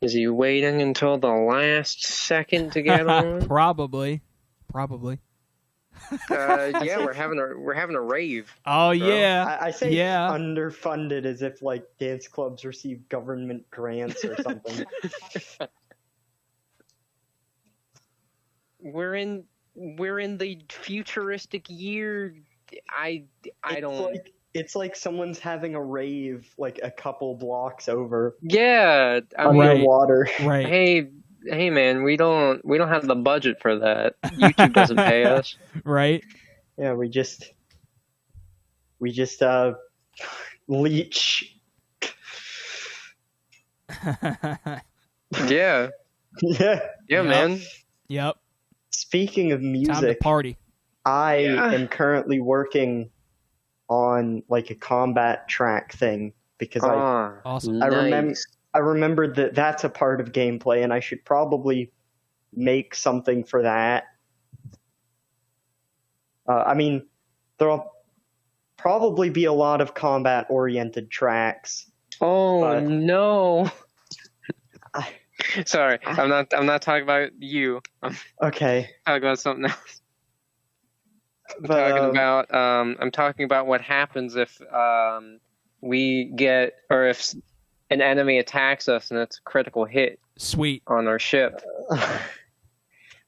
Is he waiting until the last second to get on? Probably. Yeah, we're having a rave. Oh, bro. yeah. I say Yeah. underfunded as if like dance clubs receive government grants or something. We're in the futuristic year. It's like someone's having a rave like a couple blocks over. Yeah, underwater. Right. Hey man, we don't have the budget for that. YouTube doesn't pay us. Right. Yeah, we just leech. Yeah. Yeah. Yeah, man. Yep. Speaking of music, Time to party. I am currently working on like a combat track thing because awesome. I remembered that that's a part of gameplay and I should probably make something for that. I mean, there'll probably be a lot of combat-oriented tracks. Oh no! Sorry, I'm not talking about you. Okay. I'm talking about something else. I'm talking about what happens if if an enemy attacks us and it's a critical hit. Sweet. On our ship.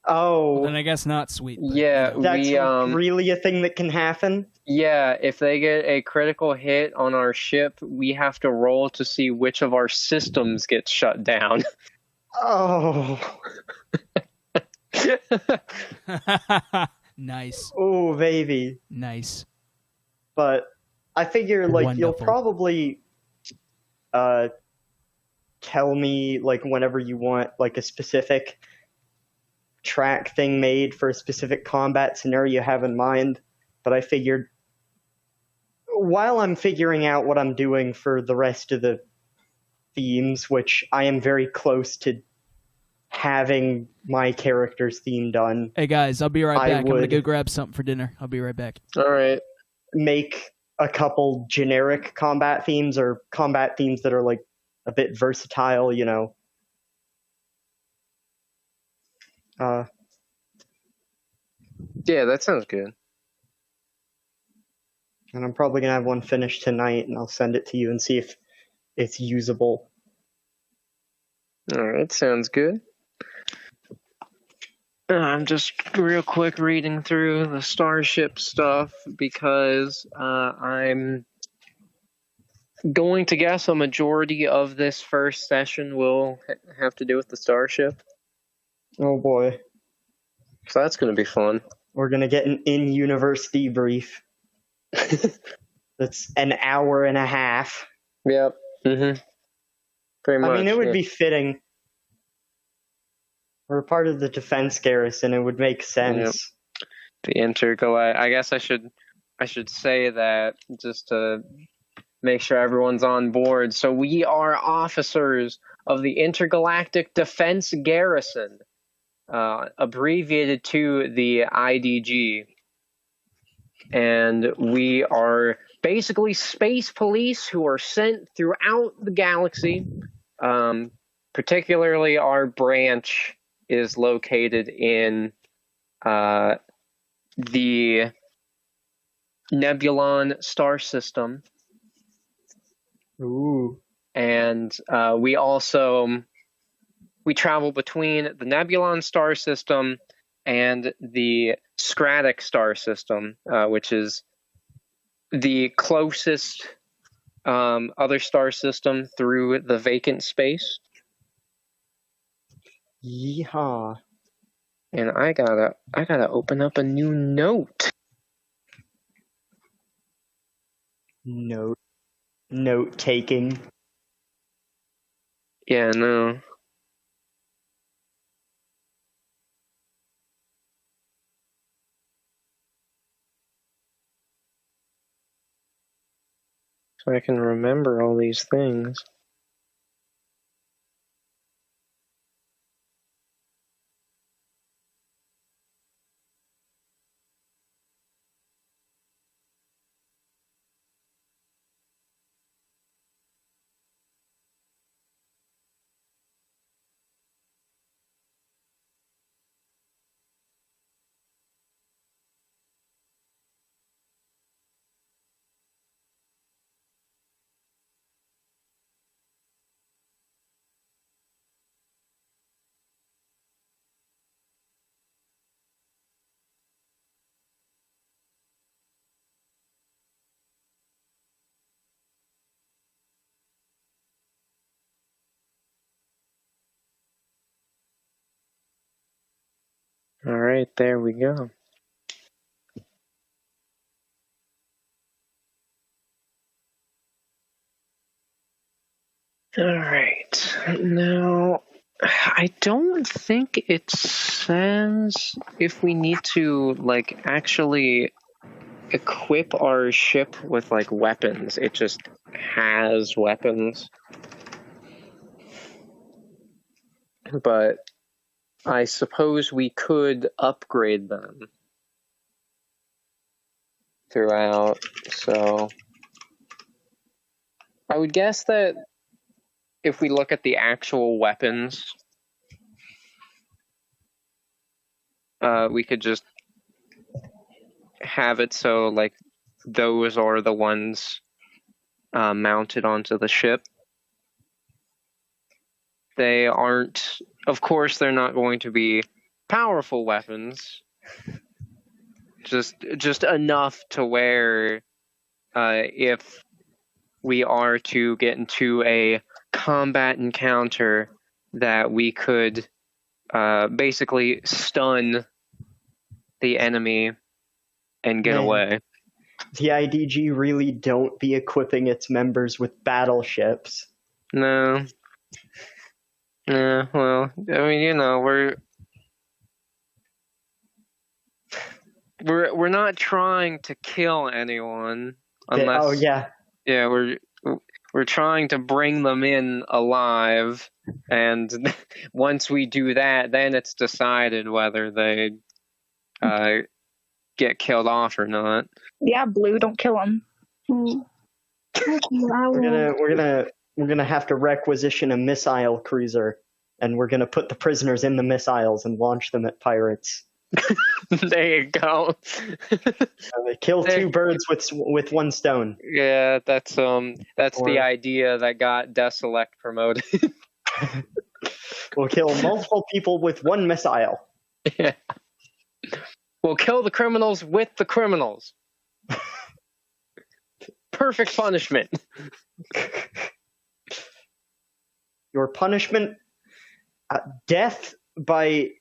Oh. Well, then I guess not sweet. But, yeah, that's really a thing that can happen? Yeah, if they get a critical hit on our ship, we have to roll to see which of our systems gets shut down. Oh. Nice. Oh, baby. Nice. But I figure, like, Wonderful. you'll probably tell me, like, whenever you want, like, a specific track thing made for a specific combat scenario you have in mind. But I figured, while I'm figuring out what I'm doing for the rest of the themes, which I am very close to having my character's theme done. Hey guys, I'll be right back. I'm gonna go grab something for dinner. I'll be right back. All right. Make a couple generic combat themes or combat themes that are like a bit versatile, you know. Yeah, that sounds good. And I'm probably gonna have one finished tonight, and I'll send it to you and see if it's usable. All right, sounds good. I'm just real quick reading through the Starship stuff because I'm going to guess a majority of this first session will have to do with the Starship. Oh boy. So that's going to be fun. We're going to get an in-universe debrief. That's an hour and a half. Yep. Mm-hmm. Pretty much. I mean, it would be fitting. We're a part of the defense garrison. It would make sense. Yep. The intergalactic. I guess I should say that just to make sure everyone's on board. So we are officers of the Intergalactic Defense Garrison, abbreviated to the IDG. And we are basically space police who are sent throughout the galaxy. Particularly our branch is located in the Nebulon star system. Ooh. And we travel between the Nebulon star system and the Scratic star system, which is the closest other star system through the vacant space. Yeehaw. And I gotta open up a new note. Note taking. Yeah, no. So I can remember all these things. All right, there we go. All right, now I don't think it says if we need to like actually equip our ship with like weapons. It just has weapons. But I suppose we could upgrade them throughout, so I would guess that if we look at the actual weapons, we could just have it so like those are the ones mounted onto the ship. They aren't, of course, they're not going to be powerful weapons. Just enough to where if we are to get into a combat encounter, that we could basically stun the enemy and get away. The IDG really don't be equipping its members with battleships. No. Yeah, well, I mean, you know, we're not trying to kill anyone unless yeah, we're trying to bring them in alive, and once we do that, then it's decided whether they get killed off or not. Yeah, Blue, don't kill them. We're gonna have to requisition a missile cruiser, and we're gonna put the prisoners in the missiles and launch them at pirates. There you go. Kill two birds with one stone. Yeah, that's the idea that got Deselect promoted. We'll kill multiple people with one missile. Yeah. We'll kill the criminals with the criminals. Perfect punishment. Your punishment? Death by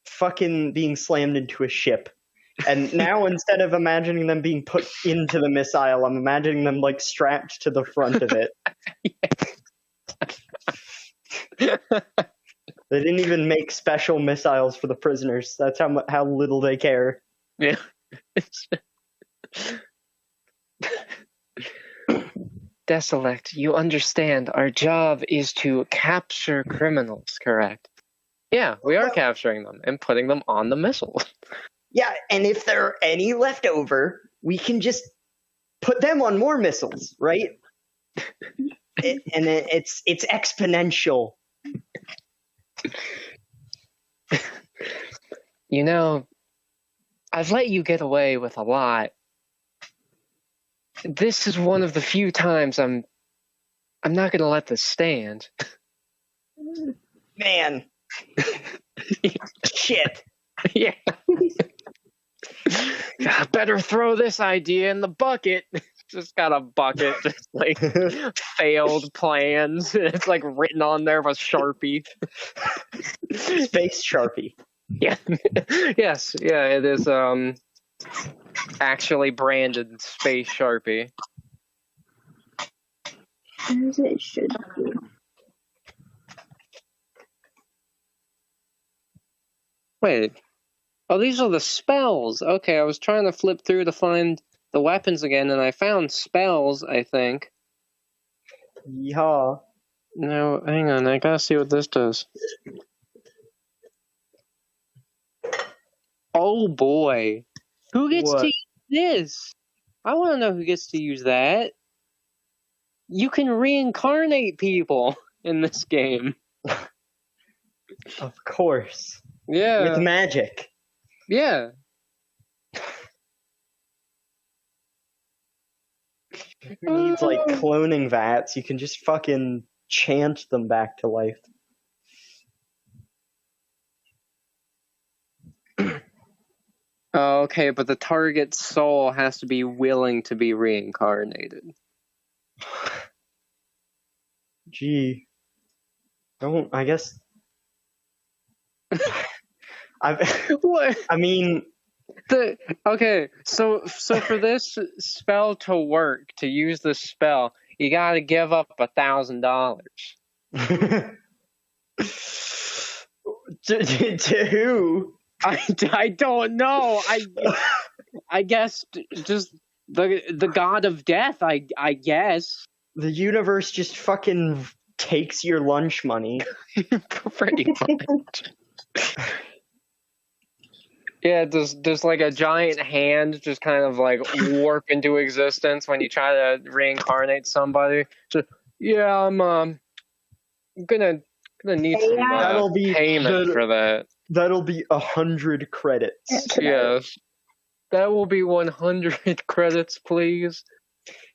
fucking being slammed into a ship. And now instead of imagining them being put into the missile, I'm imagining them like strapped to the front of it. They didn't even make special missiles for the prisoners. That's how little they care. Yeah. Deselect, you understand our job is to capture criminals, correct? Yeah, we are capturing them and putting them on the missiles. Yeah, and if there are any left over, we can just put them on more missiles, right? It's exponential. You know, I've let you get away with a lot. This is one of the few times I'm not gonna let this stand. Man. Shit. Yeah. Better throw this idea in the bucket. Just got a bucket, just like failed plans. It's like written on there with Sharpie. Space Sharpie. Yeah. Yes. Yeah. It is. Actually branded Space Sharpie. As it should be. Wait. Oh, these are the spells. Okay, I was trying to flip through to find the weapons again, and I found spells, I think. Yeah. No, hang on. I gotta see what this does. Oh, boy. Who gets to use this? I want to know who gets to use that. You can reincarnate people in this game. Of course. Yeah. With magic. Yeah. Who needs like cloning vats? You can just fucking chant them back to life. Oh, okay, but the target's soul has to be willing to be reincarnated. Gee. I guess. What? I mean, Okay, so for this spell to work, to use this spell, you got to give up $1,000. to who? I don't know. I guess just the god of death. I guess. The universe just fucking takes your lunch money. Pretty much. Yeah, does like a giant hand just kind of like warp into existence when you try to reincarnate somebody? So, yeah, I'm gonna need some payment for that. That'll be 100 credits. Yes, that will be 100 credits, please.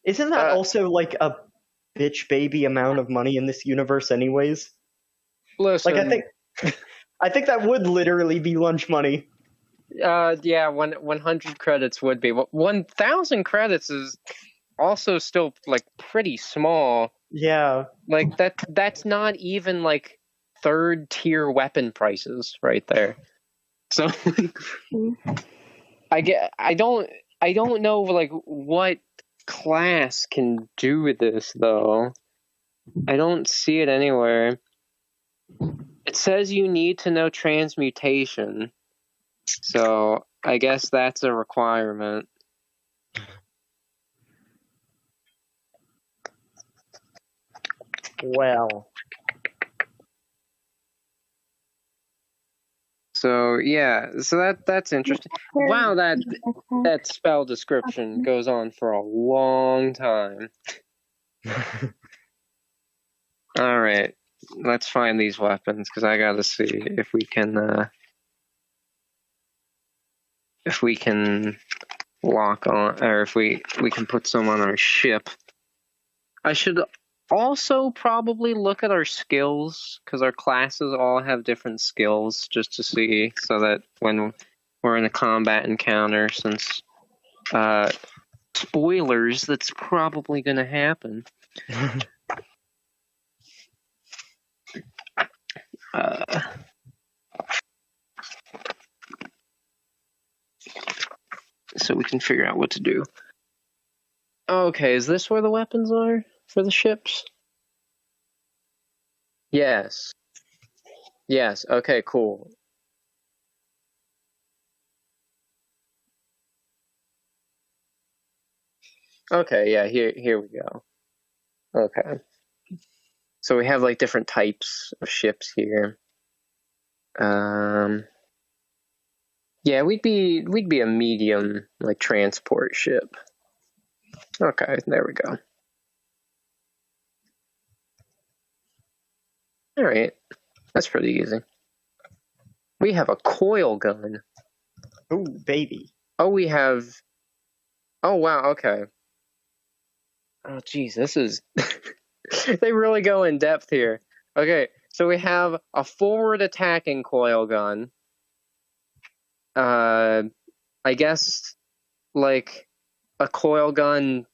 Isn't that also like a bitch baby amount of money in this universe, anyways? Listen, like I think that would literally be lunch money. Yeah, 100 credits would be. 1,000 credits is also still like pretty small. Yeah, like that's not even like third tier weapon prices right there. So I don't know like what class can do this though. I don't see it anywhere. It says you need to know transmutation. So I guess that's a requirement. well. So yeah, so that's interesting. Wow, that spell description goes on for a long time. All right, let's find these weapons because I gotta see if we can lock on, or if we can put some on our ship. I should also probably look at our skills because our classes all have different skills just to see, so that when we're in a combat encounter, since spoilers, that's probably going to happen. So we can figure out what to do. Okay, is this where the weapons are for the ships? Yes. Yes, okay, cool. Okay, yeah, here we go. Okay. So we have like different types of ships here. Yeah, we'd be a medium like transport ship. Okay, there we go. All right, that's pretty easy. We have a coil gun. Oh, baby. Oh, we have. Oh wow. Okay. Oh geez, this is. They really go in depth here. Okay, so we have a forward attacking coil gun. I guess like a coil gun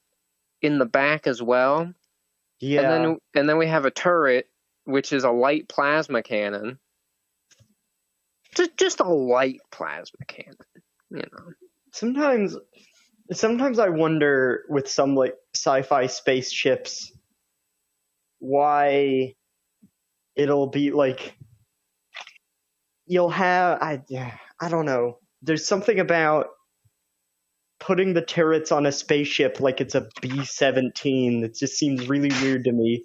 in the back as well. Yeah. And then we have a turret, which is a light plasma cannon. Just a light plasma cannon, you know. Sometimes I wonder with some like sci-fi spaceships why it'll be like you'll have I don't know. There's something about putting the turrets on a spaceship like it's a B-17 that just seems really weird to me.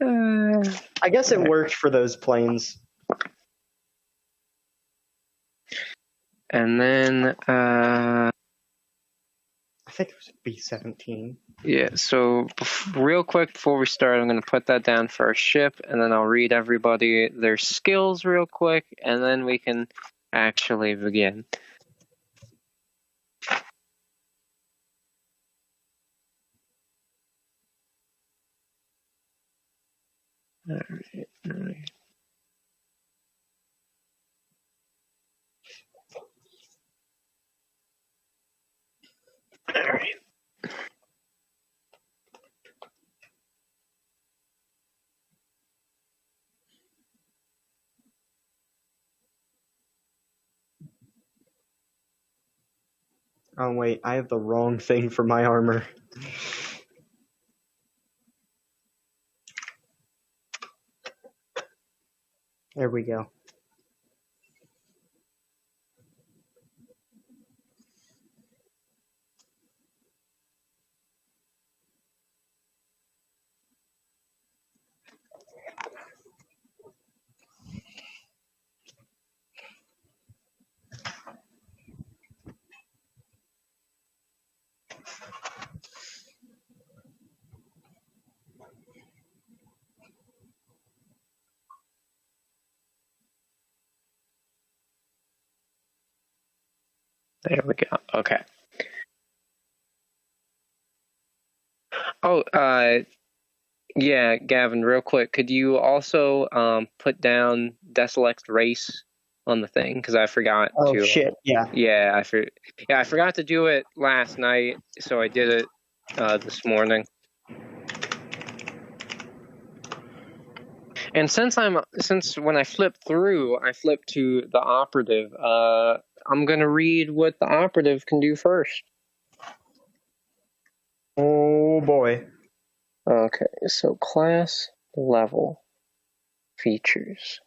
I guess it worked for those planes. And then I think it was a B-17. Yeah, so real quick before we start, I'm going to put that down for our ship, and then I'll read everybody their skills real quick, and then we can actually begin. All right. Oh wait, I have the wrong thing for my armor. There we go. There we go. Okay. Oh, yeah, Gavin, real quick, could you also put down Deselect race on the thing? Because I forgot to. Oh shit! Yeah. Yeah, I forgot to do it last night, so I did it this morning. And since when I flip through, I flip to the operative. I'm gonna read what the operative can do first. Oh boy. Okay, so class level features.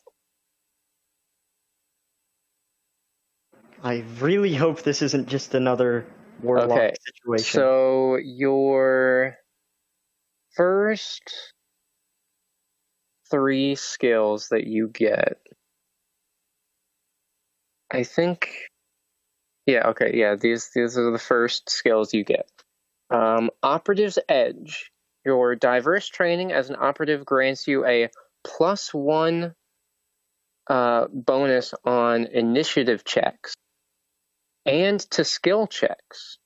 I really hope this isn't just another warlock situation. So your first 3 skills that you get, I think. Yeah. Okay. Yeah. These are the first skills you get. Operative's Edge. Your diverse training as an operative grants you a +1 bonus on initiative checks and to skill checks.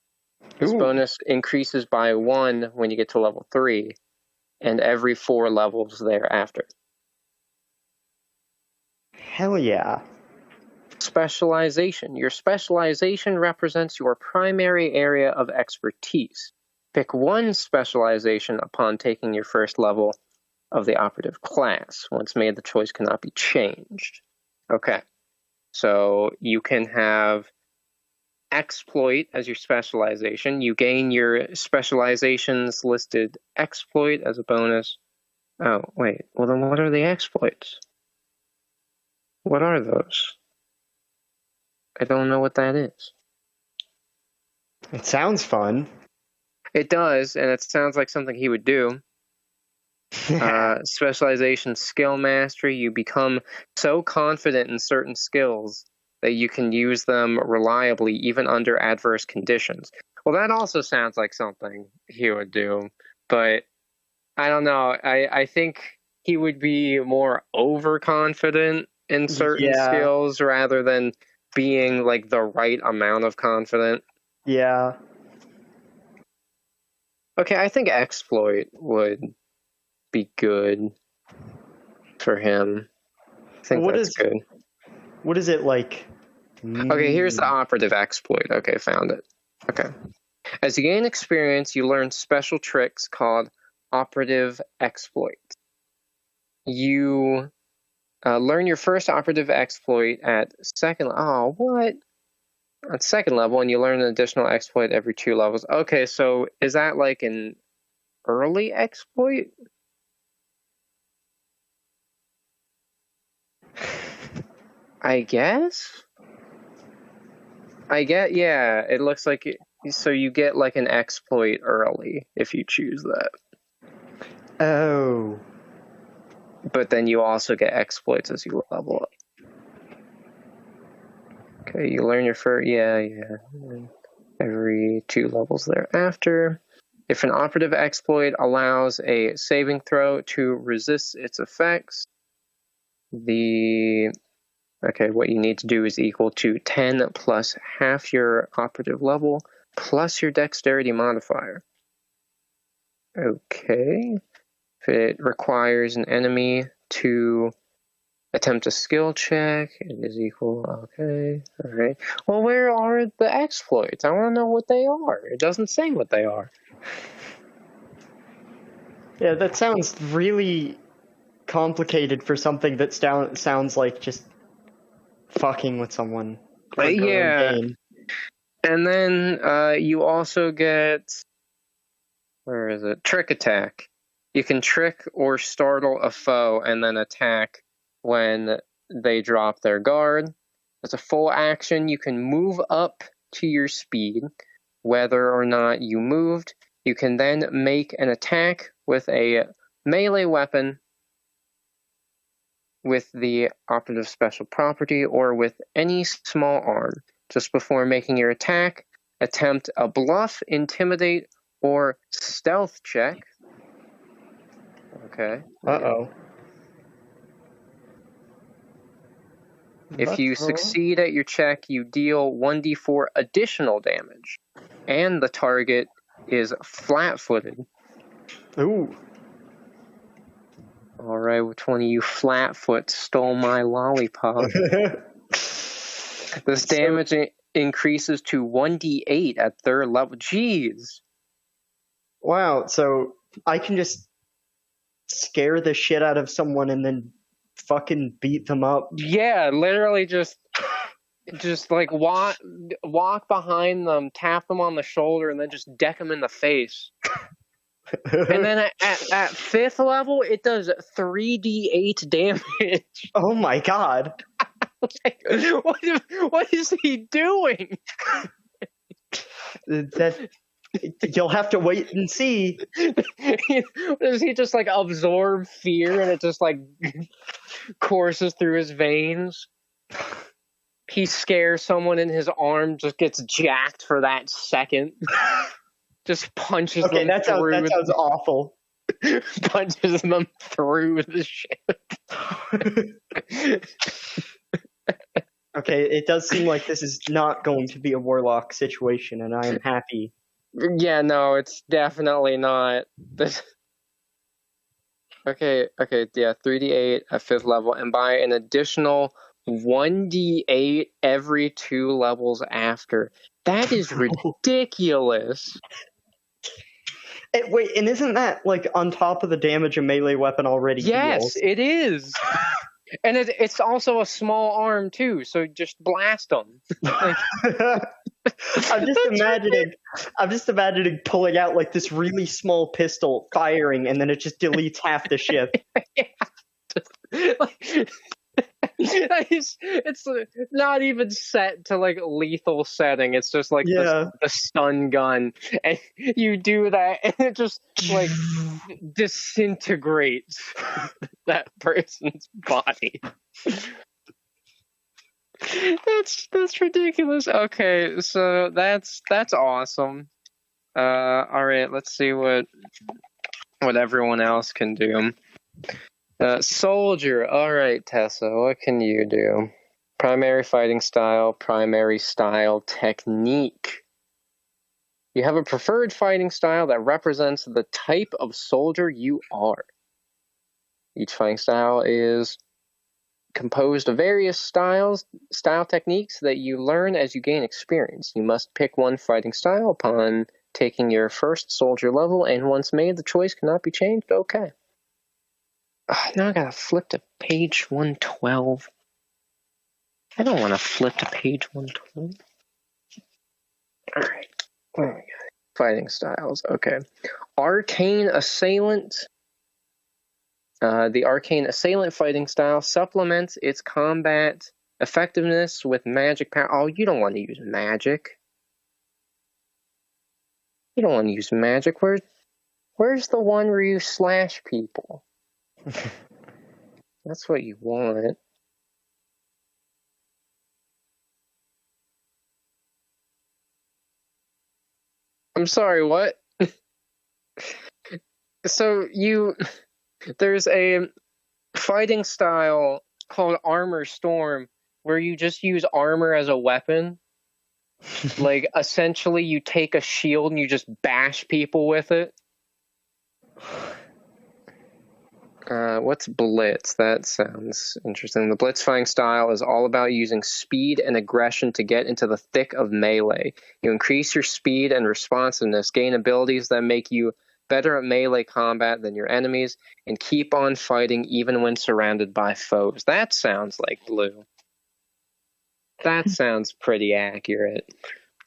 This bonus increases by 1 when you get to level 3 and every 4 levels thereafter. Hell yeah. Specialization. Your specialization represents your primary area of expertise. Pick 1 specialization upon taking your first level of the operative class. Once made, the choice cannot be changed. Okay. So you can have exploit as your specialization. You gain your specializations listed exploit as a bonus. Oh, wait. Well, then what are the exploits? What are those? I don't know what that is. It sounds fun. It does, and it sounds like something he would do. Specialization skill mastery. You become so confident in certain skills that you can use them reliably even under adverse conditions. Well, that also sounds like something he would do, but I don't know. I think he would be more overconfident in certain skills rather than being like the right amount of confident. Yeah. Okay, I think exploit would be good for him. I think that's good. What is it like? Okay, here's the operative exploit. Okay, found it. Okay. As you gain experience, you learn special tricks called operative exploits. You learn your first operative exploit at second. Oh, what? At second level, and you learn an additional exploit every 2 levels. Okay, so is that like an early exploit? I guess. Yeah. It looks like so you get like an exploit early if you choose that. Oh. But then you also get exploits as you level up. Okay, you learn your first, every 2 levels thereafter. If an operative exploit allows a saving throw to resist its effects, what you need to do is equal to 10 plus half your operative level plus your dexterity modifier. Okay. If it requires an enemy to attempt a skill check, it is equal. Okay, all right. Well, where are the exploits? I want to know what they are. It doesn't say what they are. Yeah, that sounds really complicated for something that sounds like just fucking with someone. Yeah. And then you also get, where is it? Trick attack. You can trick or startle a foe and then attack when they drop their guard. As a full action, you can move up to your speed. Whether or not you moved, you can then make an attack with a melee weapon with the operative special property or with any small arm. Just before making your attack, attempt a bluff, intimidate, or stealth check. Okay. Uh-oh. If you succeed at your check, you deal 1d4 additional damage, and the target is flat-footed. Ooh. All right, which one of you flat-foot stole my lollipop? This damage increases to 1d8 at third level. Jeez. Wow, so I can just scare the shit out of someone and then fucking beat them up. Yeah, literally just like walk behind them, tap them on the shoulder, and then just deck them in the face. And then at 5th level, it does 3d8 damage. Oh my god. Like, what is he doing? That you'll have to wait and see. Does he just like absorb fear and it just like courses through his veins? He scares someone and his arm just gets jacked for that second. Just punches them through. That sounds awful. Punches them through the ship. Okay, it does seem like this is not going to be a warlock situation, and I am happy. Yeah, no, it's definitely not. Okay, yeah, 3d8 at 5th level, and by an additional 1d8 every 2 levels after. That is ridiculous. Wait, and isn't that like on top of the damage a melee weapon already deals? Yes, it is. And it's also a small arm too, so just blast them. Like, I'm just imagining pulling out like this really small pistol, firing, and then it just deletes half the ship. It's not even set to like lethal setting. It's just like the stun gun, and you do that, and it just like disintegrates that person's body. That's ridiculous. Okay, so that's awesome. All right, let's see what everyone else can do. Soldier. All right, Tessa, what can you do? Primary fighting style, primary style technique. You have a preferred fighting style that represents the type of soldier you are. Each fighting style is composed of various style techniques that you learn as you gain experience. You must pick one fighting style upon taking your first soldier level, and once made, the choice cannot be changed. Okay. Now I gotta flip to page 112. I don't want to flip to page 112. Alright. Where are we going? Fighting styles. Okay. Arcane Assailant. The Arcane Assailant fighting style supplements its combat effectiveness with magic power. Oh, you don't want to use magic. You don't want to use magic. Where's the one where you slash people? That's what you want. I'm sorry, what? So there's a fighting style called Armor Storm where you just use armor as a weapon. Like, essentially you take a shield and you just bash people with it. What's Blitz? That sounds interesting. The Blitz fighting style is all about using speed and aggression to get into the thick of melee. You increase your speed and responsiveness, gain abilities that make you better at melee combat than your enemies, and keep on fighting even when surrounded by foes. That sounds like Blue. That sounds pretty accurate.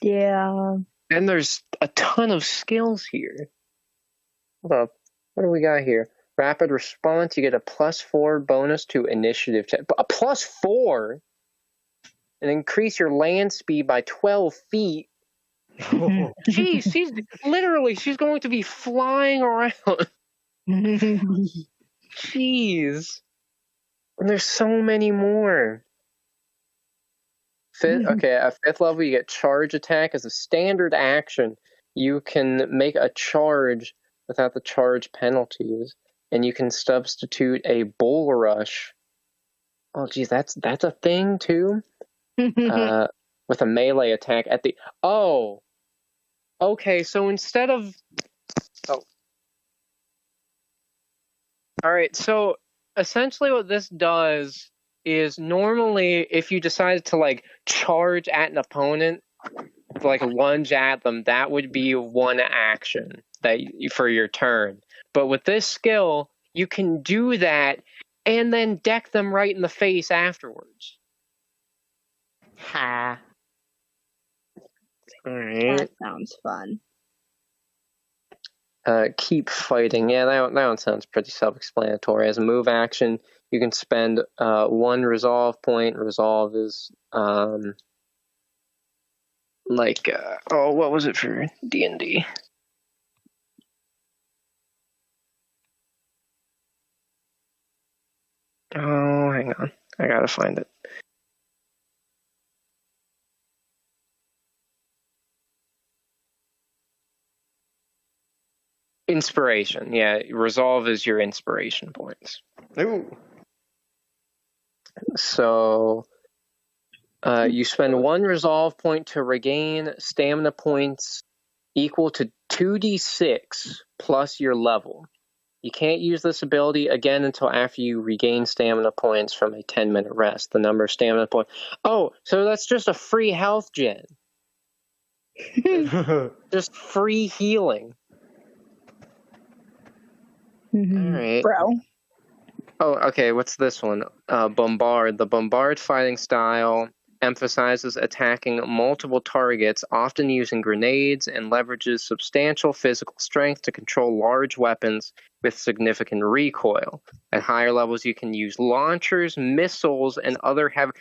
Yeah. And there's a ton of skills here. Hold up. What do we got here? Rapid response, you get a +4 bonus to initiative check. A +4? And increase your land speed by 12 feet. Oh. Jeez, she's going to be flying around. Jeez. And there's so many more. Okay, at 5th level, you get charge attack as a standard action. You can make a charge without the charge penalties, and you can substitute a bull rush. Oh, geez, that's a thing too. With a melee attack at the. Oh, okay. So instead of. Oh. All right. So essentially, what this does is normally if you decided to like charge at an opponent, like lunge at them, that would be one action for your turn. But with this skill, you can do that and then deck them right in the face afterwards. Ha. All right. That sounds fun. Keep fighting. Yeah, that one sounds pretty self-explanatory. As a move action, you can spend 1 resolve point. Resolve is what was it for D&D? Oh, hang on. I gotta find it. Inspiration. Yeah, resolve is your inspiration points. Ooh. So you spend 1 resolve point to regain stamina points equal to 2d6 plus your level. You can't use this ability again until after you regain stamina points from a 10-minute rest. The number of stamina points. Oh, so that's just a free health gen. Just free healing. All right. Bro. Oh, okay. What's this one? Bombard. The Bombard fighting style emphasizes attacking multiple targets, often using grenades, and leverages substantial physical strength to control large weapons with significant recoil. At higher levels, you can use launchers, missiles, and other heavy...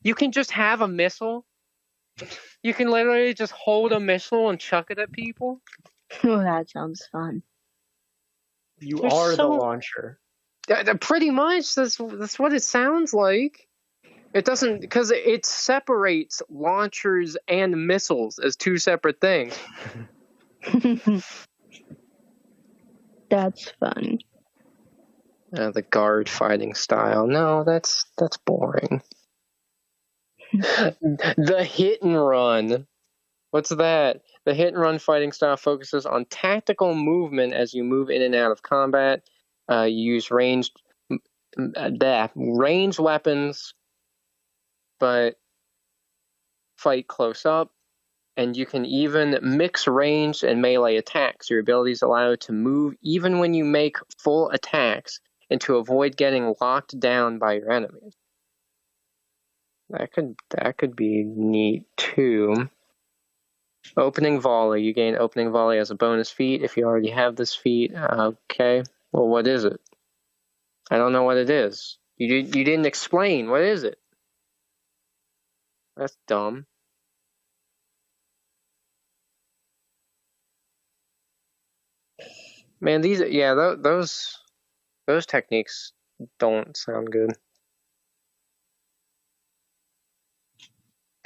You can just have a missile? You can literally just hold a missile and chuck it at people? Oh, that sounds fun. You are the launcher. Pretty much. That's what it sounds like. It doesn't, because it separates launchers and missiles as 2 separate things. That's fun. The guard fighting style. No, that's boring. The hit and run. What's that? The hit and run fighting style focuses on tactical movement as you move in and out of combat. You use ranged weapons, but fight close up, and you can even mix ranged and melee attacks. Your abilities allow you to move even when you make full attacks and to avoid getting locked down by your enemies. That could be neat too. Opening volley. You gain opening volley as a bonus feat if you already have this feat. Okay. Well, what is it? I don't know what it is. You didn't explain. What is it? That's dumb. Man, those techniques don't sound good.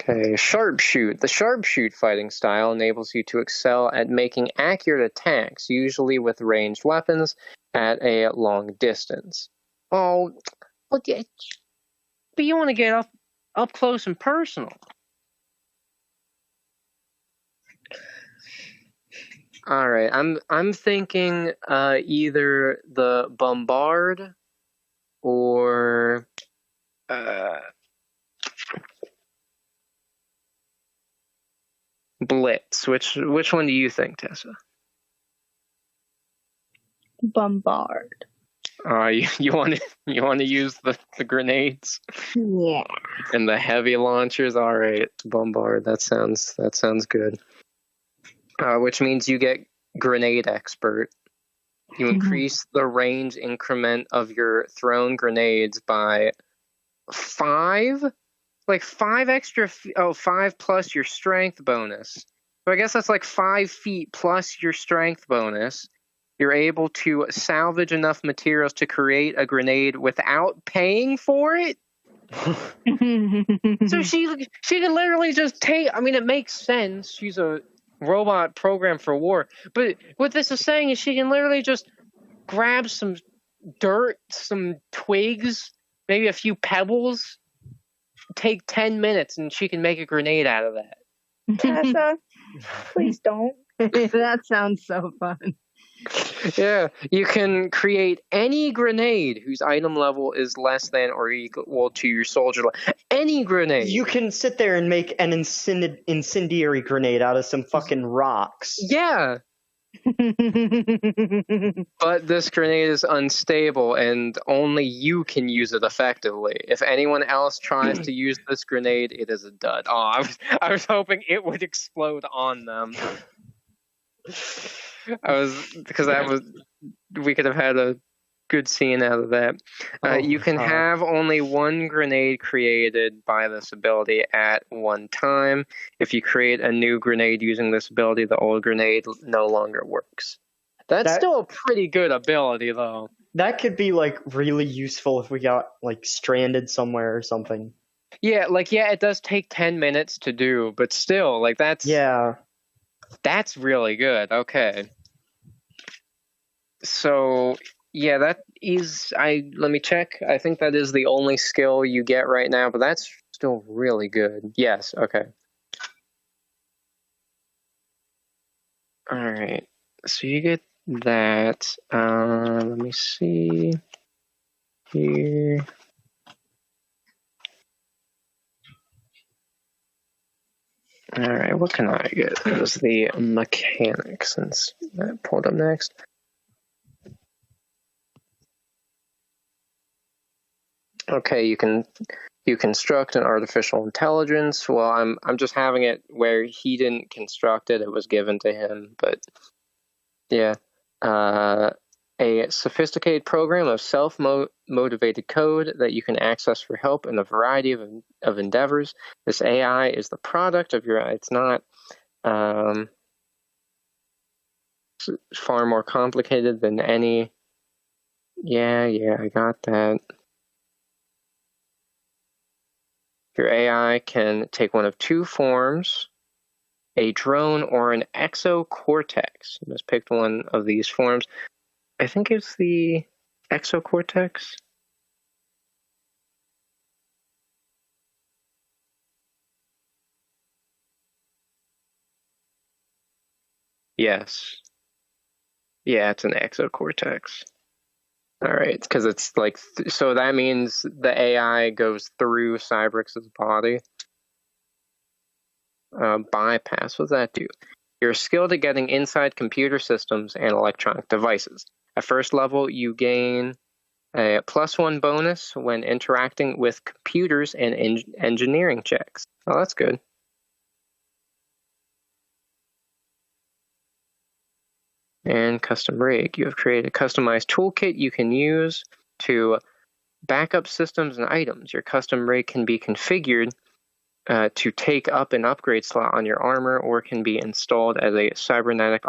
Okay, sharpshoot. The sharpshoot fighting style enables you to excel at making accurate attacks, usually with ranged weapons at a long distance. Oh, but you want to get up close and personal. All right, I'm thinking either the Bombard or Blitz. Which one do you think, Tessa? Bombard. You want to use the grenades Yeah. and the heavy launchers. All right, bombard. That sounds good. Which means you get grenade expert. You increase the range increment of your thrown grenades by 5, like 5 extra. 5 plus your strength bonus. So I guess that's like 5 feet plus your strength bonus. You're able to salvage enough materials to create a grenade without paying for it. So she can literally just take. I mean, it makes sense. She's a robot programmed for war. But what this is saying is she can literally just grab some dirt, some twigs, maybe a few pebbles, take 10 minutes, and she can make a grenade out of that. Tessa, please don't. That sounds so fun. Yeah, you can create any grenade whose item level is less than or equal to your soldier level. Any grenade. You can sit there and make an incendiary grenade out of some fucking rocks. Yeah. But this grenade is unstable and only you can use it effectively. If anyone else tries to use this grenade, it is a dud. Oh, I was hoping it would explode on them. We could have had a good scene out of that. You can have only one grenade created by this ability at one time. If you create a new grenade using this ability, the old grenade no longer works. That's still a pretty good ability, though. That could be like really useful if we got like stranded somewhere or something. Yeah, it does take 10 minutes to do, but still, like that's really good. Okay. So, yeah, that is, let me check. I think that is the only skill you get right now, but that's still really good. Yes, okay. All right. So you get that. Let me see here. All right, what can I get? It was the mechanic, since that pulled up next. Okay, you construct an artificial intelligence. Well, I'm just having it where he didn't construct it; it was given to him. But yeah, a sophisticated program of self-motivated code that you can access for help in a variety of endeavors. This AI is the product of your. It's not far more complicated than any. Yeah, I got that. Your AI can take one of 2 forms, a drone or an exocortex. You must pick one of these forms. I think it's the exocortex. Yes. Yeah, it's an exocortex. All right, because it's like, so that means the AI goes through Cybrix's body. Bypass, what does that do? You're skilled at getting inside computer systems and electronic devices. At first level, you gain a +1 bonus when interacting with computers and engineering checks. Oh, that's good. And custom rig. You have created a customized toolkit you can use to back up systems and items. Your custom rig can be configured to take up an upgrade slot on your armor, or can be installed as a cybernetic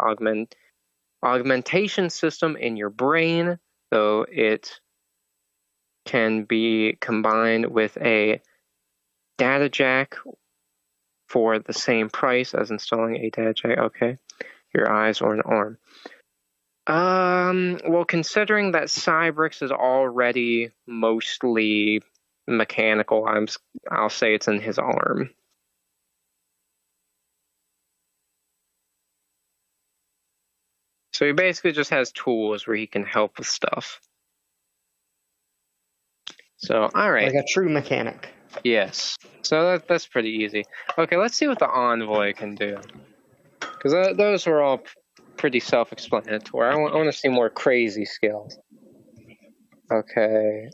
augmentation system in your brain, so it can be combined with a data jack for the same price as installing a data jack. Okay. Your eyes or an arm. Well, considering that Cybrix is already mostly mechanical, I'll say it's in his arm. So he basically just has tools where he can help with stuff. So, all right. Like a true mechanic. Yes. So that's pretty easy. Okay, let's see what the envoy can do. Because those were all pretty self-explanatory. I want to see more crazy skills. Okay.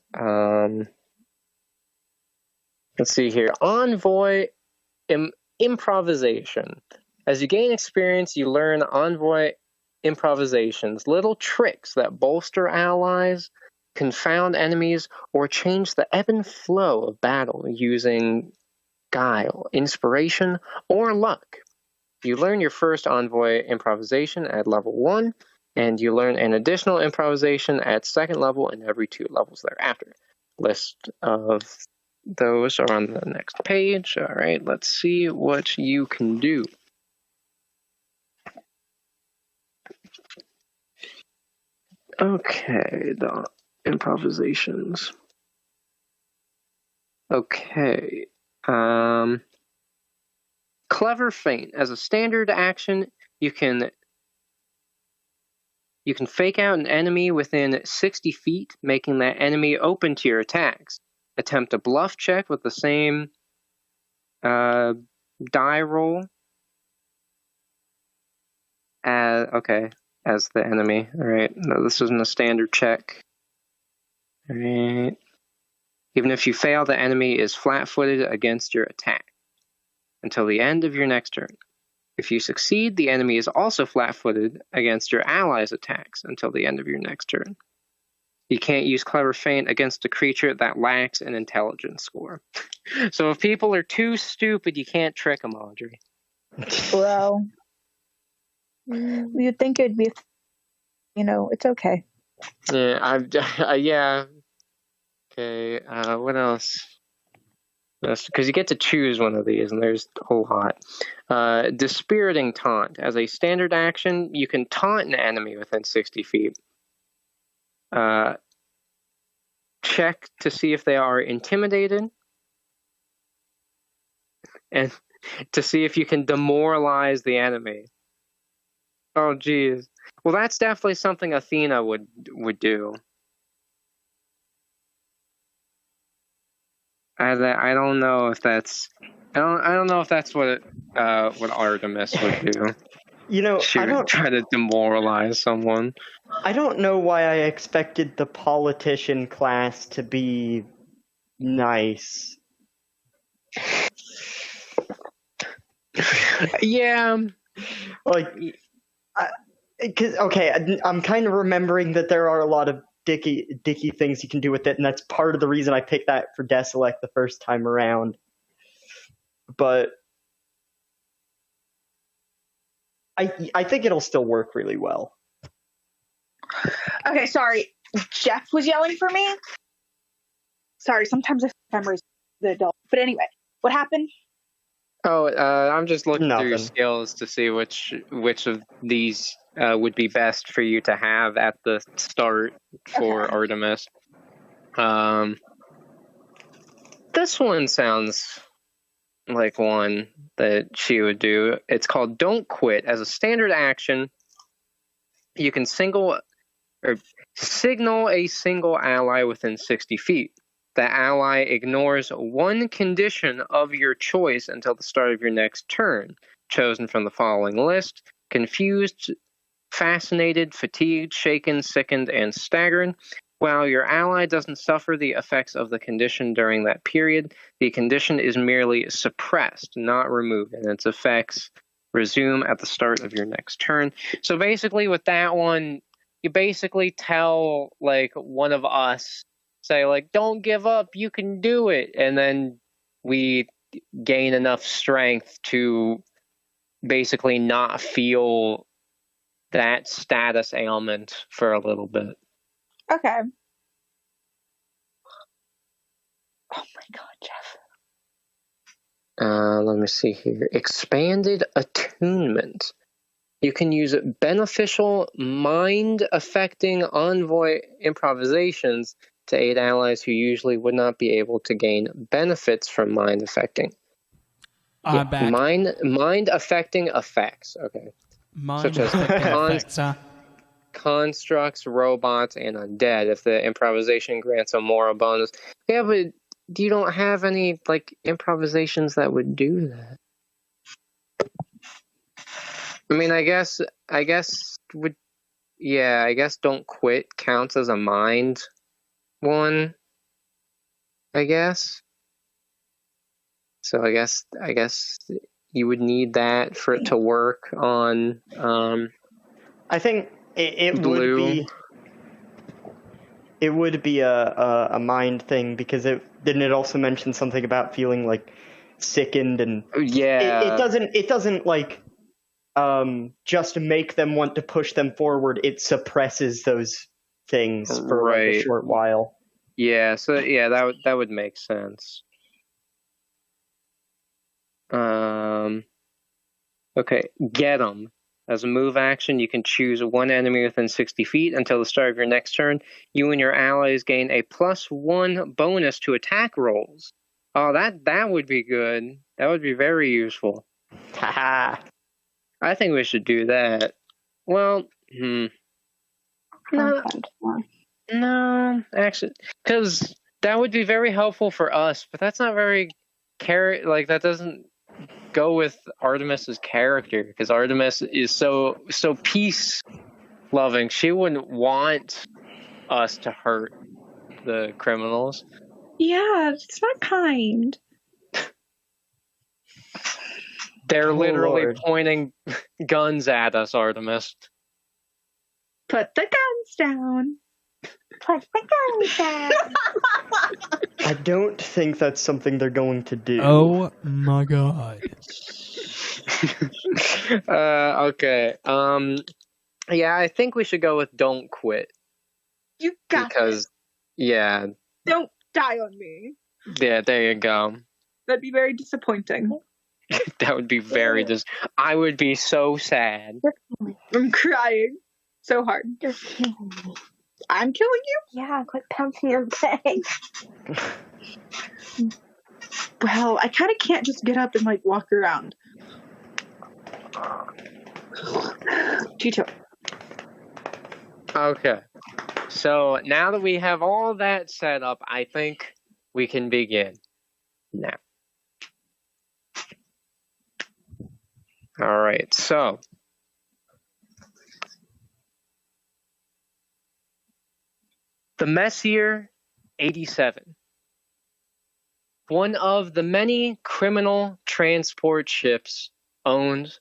Let's see here. Envoy improvisation. As you gain experience, you learn envoy improvisations, little tricks that bolster allies, confound enemies, or change the ebb and flow of battle using guile, inspiration, or luck. You learn your first envoy improvisation at level 1, and you learn an additional improvisation at 2nd level and every 2 levels thereafter. List of those are on the next page. All right, let's see what you can do. Okay, the improvisations. Okay. Clever feint. As a standard action, you can fake out an enemy within 60 feet, making that enemy open to your attacks. Attempt a bluff check with the same die roll as the enemy. All right, no, this isn't a standard check. All right. Even if you fail, the enemy is flat-footed against your attack until the end of your next turn. If you succeed, the enemy is also flat-footed against your allies' attacks until the end of your next turn. You can't use Clever Feint against a creature that lacks an intelligence score. So if people are too stupid, you can't trick them, Audrey. Well, you'd think it'd be, it's okay. Yeah, yeah. Okay, what else? Because you get to choose one of these, and there's a lot. Dispiriting Taunt. As a standard action, you can taunt an enemy within 60 feet. Check to see if they are intimidated, and to see if you can demoralize the enemy. Oh, geez. Well, that's definitely something Athena would do. I don't know if that's I don't know if that's what Artemis would do. She would try to demoralize someone. I don't know why I expected the politician class to be nice. Yeah. I'm kind of remembering that there are a lot of dicky things you can do with it, and that's part of the reason I picked that for Deselect the first time around. But I think it'll still work really well. Okay, sorry. Jeff was yelling for me. Sorry, sometimes I memories the adult. But anyway, what happened? Oh, I'm just looking Nothing. through your skills to see which of these would be best for you to have at the start for Artemis. This one sounds like one that she would do. It's called Don't Quit. As a standard action, you can signal a single ally within 60 feet. The ally ignores one condition of your choice until the start of your next turn, chosen from the following list: confused, fascinated, fatigued, shaken, sickened, and staggered. While your ally doesn't suffer the effects of the condition during that period, the condition is merely suppressed, not removed, and its effects resume at the start of your next turn. So basically with that one, you basically tell one of us, say don't give up, you can do it, and then we gain enough strength to basically not feel that status ailment for a little bit. Okay. Oh my god, Jeff. Let me see here. Expanded Attunement. You can use beneficial mind-affecting envoy improvisations to aid allies who usually would not be able to gain benefits from mind-affecting. Mind-affecting effects. Okay. Mind-affecting effects, huh? Constructs, robots, and undead. If the improvisation grants a moral bonus. Yeah, but you don't have any improvisations that would do that. I mean, I guess Don't Quit counts as a mind one, I guess. So I guess you would need that for it to work on I think it blue. would be a mind thing, because didn't it also mention something about feeling like sickened, and yeah, it doesn't like just make them want to push them forward. It suppresses those things for like a short while. Yeah, so yeah, that would make sense. Okay, get 'em. As a move action, you can choose one enemy within 60 feet until the start of your next turn. You and your allies gain a +1 bonus to attack rolls. Oh, that would be good. That would be very useful. Haha. I think we should do that. Well, no, actually, because that would be very helpful for us, but that's not very that doesn't go with Artemis's character, because Artemis is so peace loving. She wouldn't want us to hurt the criminals. Yeah, it's not kind. They're literally pointing guns at us, Artemis. Put the guns down. Put the guns down. I don't think that's something they're going to do. Oh my god. Okay. Yeah, I think we should go with don't quit. You got because, yeah. Don't die on me. Yeah, there you go. That'd be very disappointing. That would be very I would be so sad. I'm crying so hard. Just kill me. I'm killing you? Yeah, quit pouncing your face. Well, I kind of can't just get up and like walk around. Tito. Okay. So now that we have all that set up, I think we can begin now. All right, so the Messier 87, one of the many criminal transport ships owned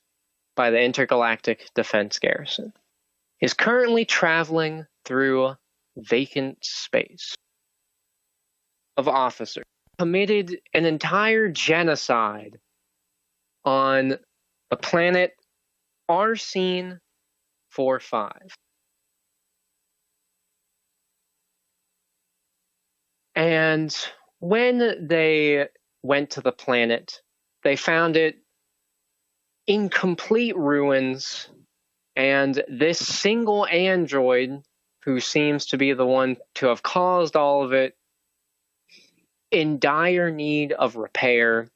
by the Intergalactic Defense Garrison, is currently traveling through vacant space of officers committed an entire genocide on the planet Arcane 45. And when they went to the planet, they found it in complete ruins, and this single android, who seems to be the one to have caused all of it, in dire need of repair.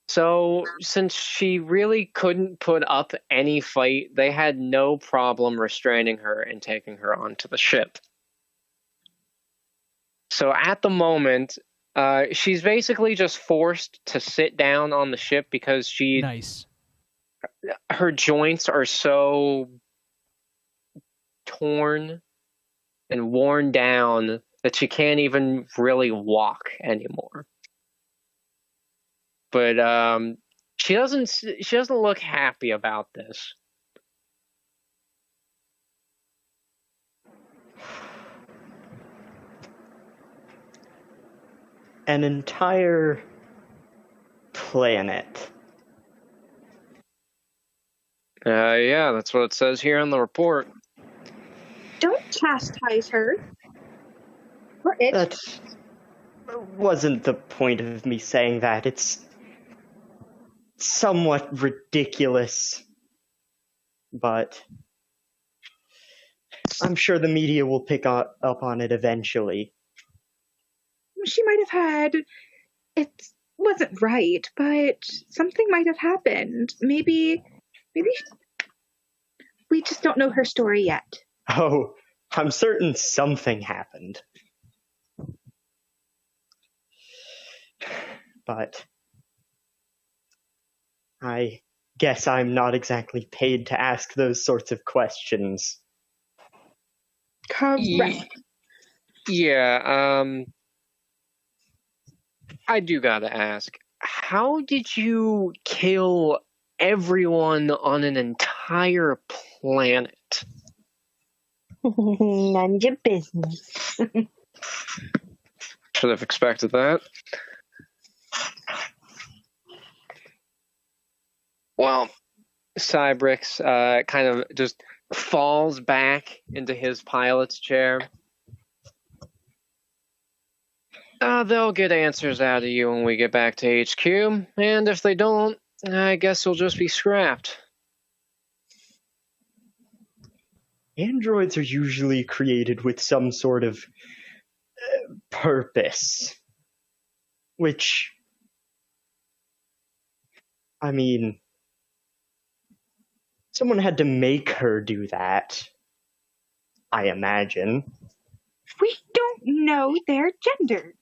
So, since she really couldn't put up any fight, they had no problem restraining her and taking her onto the ship. So at the moment, she's basically just forced to sit down on the ship because her joints are so torn and worn down that she can't even really walk anymore. But she doesn't look happy about this. An entire planet. Yeah, that's what it says here in the report. Don't chastise her. That wasn't the point of me saying that. It's somewhat ridiculous, but I'm sure the media will pick up on it eventually. She might have had, it wasn't right, but something might have happened. Maybe we just don't know her story yet. Oh, I'm certain something happened. But I guess I'm not exactly paid to ask those sorts of questions. Correct. Yeah, I do gotta ask, how did you kill everyone on an entire planet? None of your business. Should have expected that. Well, Cybrix kind of just falls back into his pilot's chair. They'll get answers out of you when we get back to HQ, and if they don't, I guess you'll just be scrapped. Androids are usually created with some sort of purpose. Which, I mean, someone had to make her do that, I imagine. We don't know their gender.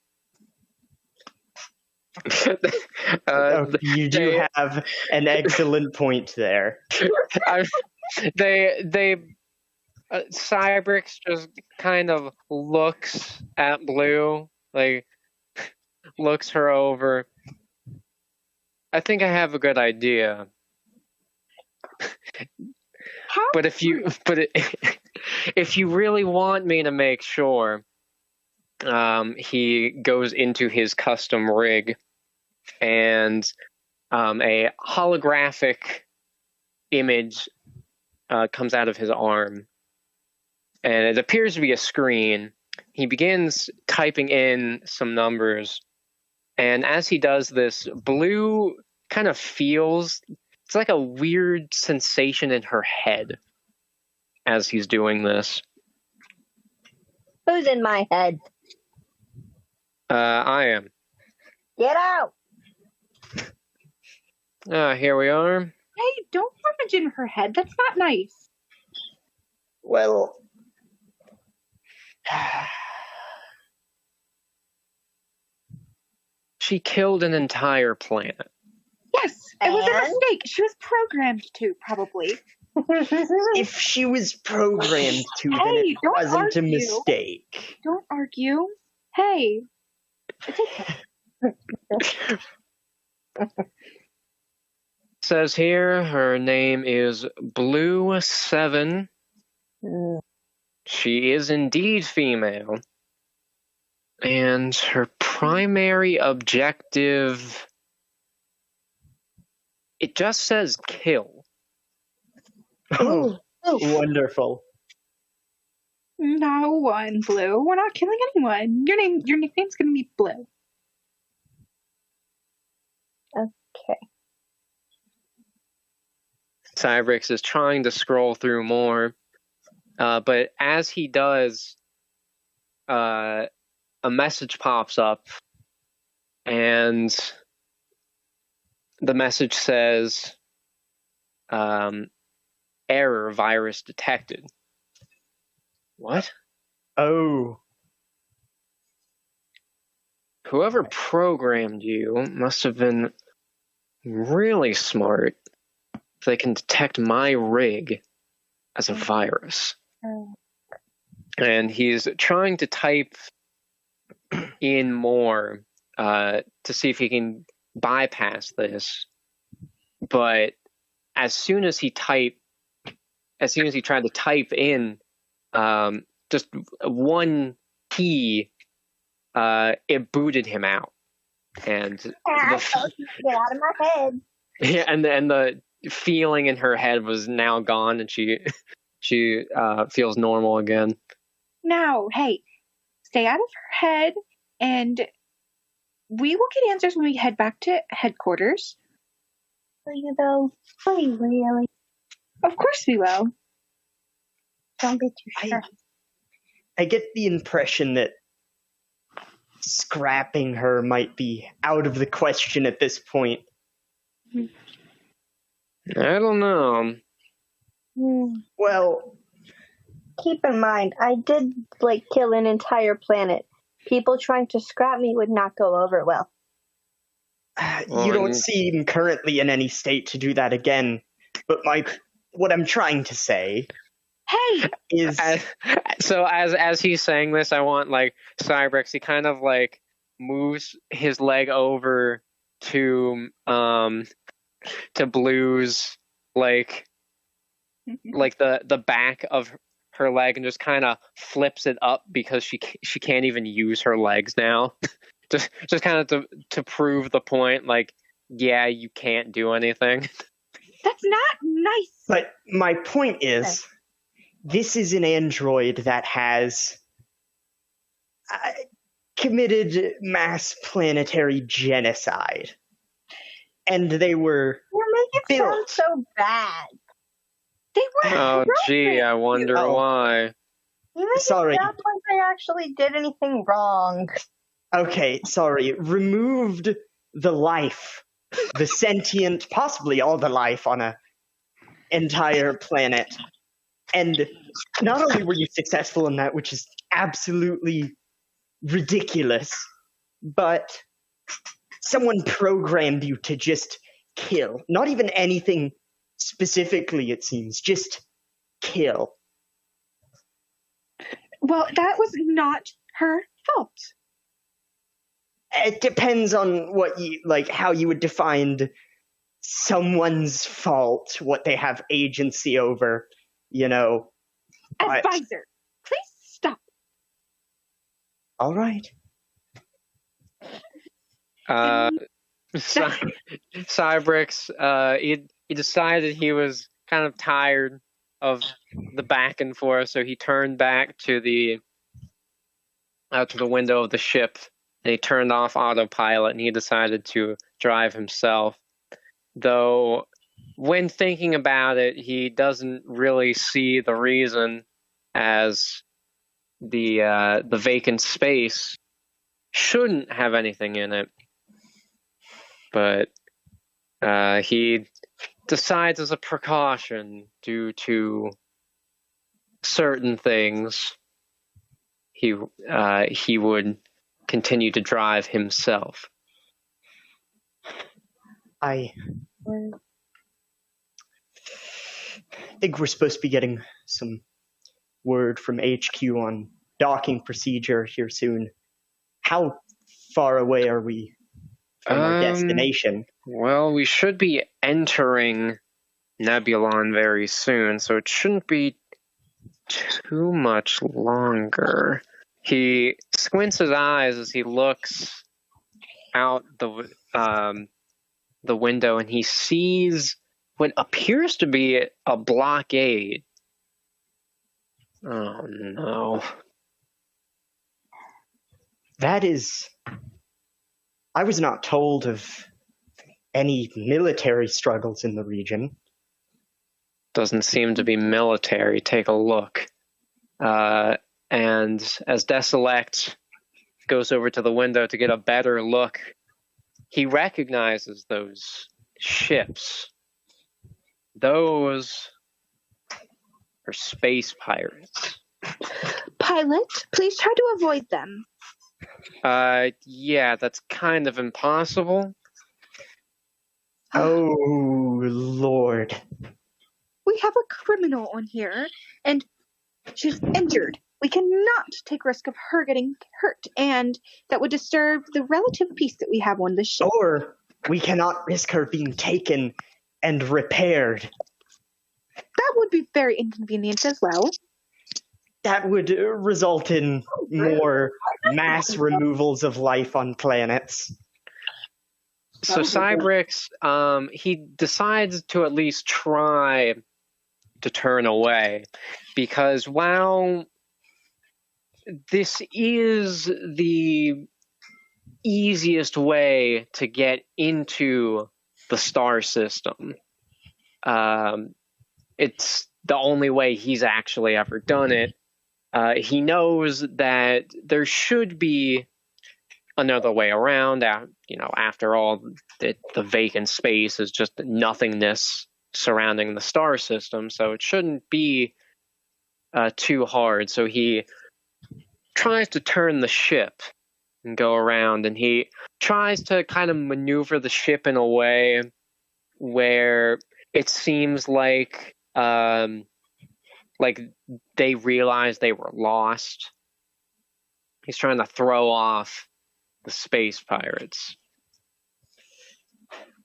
You do have an excellent point there. Cybrix just kind of looks at Blue, like, looks her over. I think I have a good idea. But if you really want me to make sure, he goes into his custom rig, and a holographic image comes out of his arm, and it appears to be a screen. He begins typing in some numbers, and as he does this, Blue kind of feels, it's like a weird sensation in her head as he's doing this. Who's in my head? I am. Get out! Here we are. Hey, don't rummage in her head. That's not nice. Well, she killed an entire planet. Yes, it was a mistake. She was programmed to, probably. if she was programmed to, then it wasn't a mistake. Don't argue. Hey, it's okay. Says here her name is Blue 7. She is indeed female. And her primary objective, it just says kill. Oh, wonderful. No one, Blue. We're not killing anyone. Your nickname's gonna be Blue. Okay. Cybrix is trying to scroll through more, but as he does, a message pops up, and the message says, error virus detected. What? Oh. Whoever programmed you must have been really smart if they can detect my rig as a virus. And he's trying to type in more to see if he can bypass this. But as soon as he tried to type in just one key, it booted him out. And get out of my head. Yeah, and the feeling in her head was now gone, and she feels normal again. Now, hey, stay out of her head, and we will get answers when we head back to headquarters. Will you though? Will you really? Of course we will. Don't be too sure. I get the impression that scrapping her might be out of the question at this point. I don't know. Well, keep in mind, I did kill an entire planet. People trying to scrap me would not go over well. You don't seem currently in any state to do that again. But what I'm trying to say Hey! is as he's saying this, I want like Cybrex. He kind of like moves his leg over to Blue's like the back of her leg and just kind of flips it up because she can't even use her legs now. just kind of to prove the point, like, yeah, you can't do anything. That's not nice. But my point is, this is an android that has committed mass planetary genocide. And they were You make it sound built. so bad. They were. Oh, gee, I wonder why. You make Sorry. it sound like they actually did anything wrong. Okay, sorry. Removed the life, the sentient, possibly all the life on a entire planet. And not only were you successful in that, which is absolutely ridiculous, but someone programmed you to just kill. Not even anything specifically, it seems. Just kill. Well, that was not her fault. It depends on what you like, how you would define someone's fault, what they have agency over, you know. But, Advisor, please stop. all right. Cybrex, he decided he was kind of tired of the back and forth, so he turned back to the window of the ship, and he turned off autopilot, and he decided to drive himself. Though, when thinking about it, he doesn't really see the reason, as the vacant space shouldn't have anything in it. But he decides, as a precaution, due to certain things, he would continue to drive himself. I think we're supposed to be getting some word from HQ on docking procedure here soon. How far away are we from our destination? Well, we should be entering Nebulon very soon, so it shouldn't be too much longer. He squints his eyes as he looks out the window, and he sees what appears to be a blockade. Oh no. That is... I was not told of any military struggles in the region. Doesn't seem to be military. Take a look. And as Deselect goes over to the window to get a better look, he recognizes those ships. Those are space pirates. Pilot, please try to avoid them. Yeah, that's kind of impossible. Oh, Lord. We have a criminal on here, and she's injured. We cannot take risk of her getting hurt, and that would disturb the relative peace that we have on the ship. Or we cannot risk her being taken and repaired. That would be very inconvenient as well. That would result in more mass removals of life on planets. So Cybrex, he decides to at least try to turn away, because while this is the easiest way to get into the star system, it's the only way he's actually ever done it. He knows that there should be another way around. After all, the vacant space is just nothingness surrounding the star system, so it shouldn't be too hard. So he tries to turn the ship and go around, and he tries to kind of maneuver the ship in a way where it seems like like they realize they were lost. He's trying to throw off the space pirates.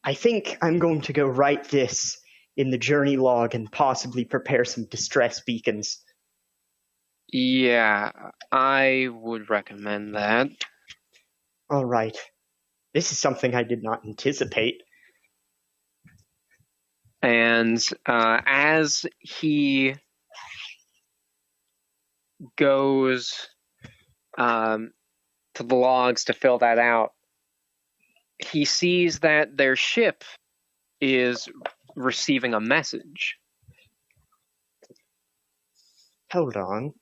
I think I'm going to go write this in the journey log and possibly prepare some distress beacons. Yeah, I would recommend that. All right. This is something I did not anticipate. And as he goes to the logs to fill that out, he sees that their ship is receiving a message. Hold on.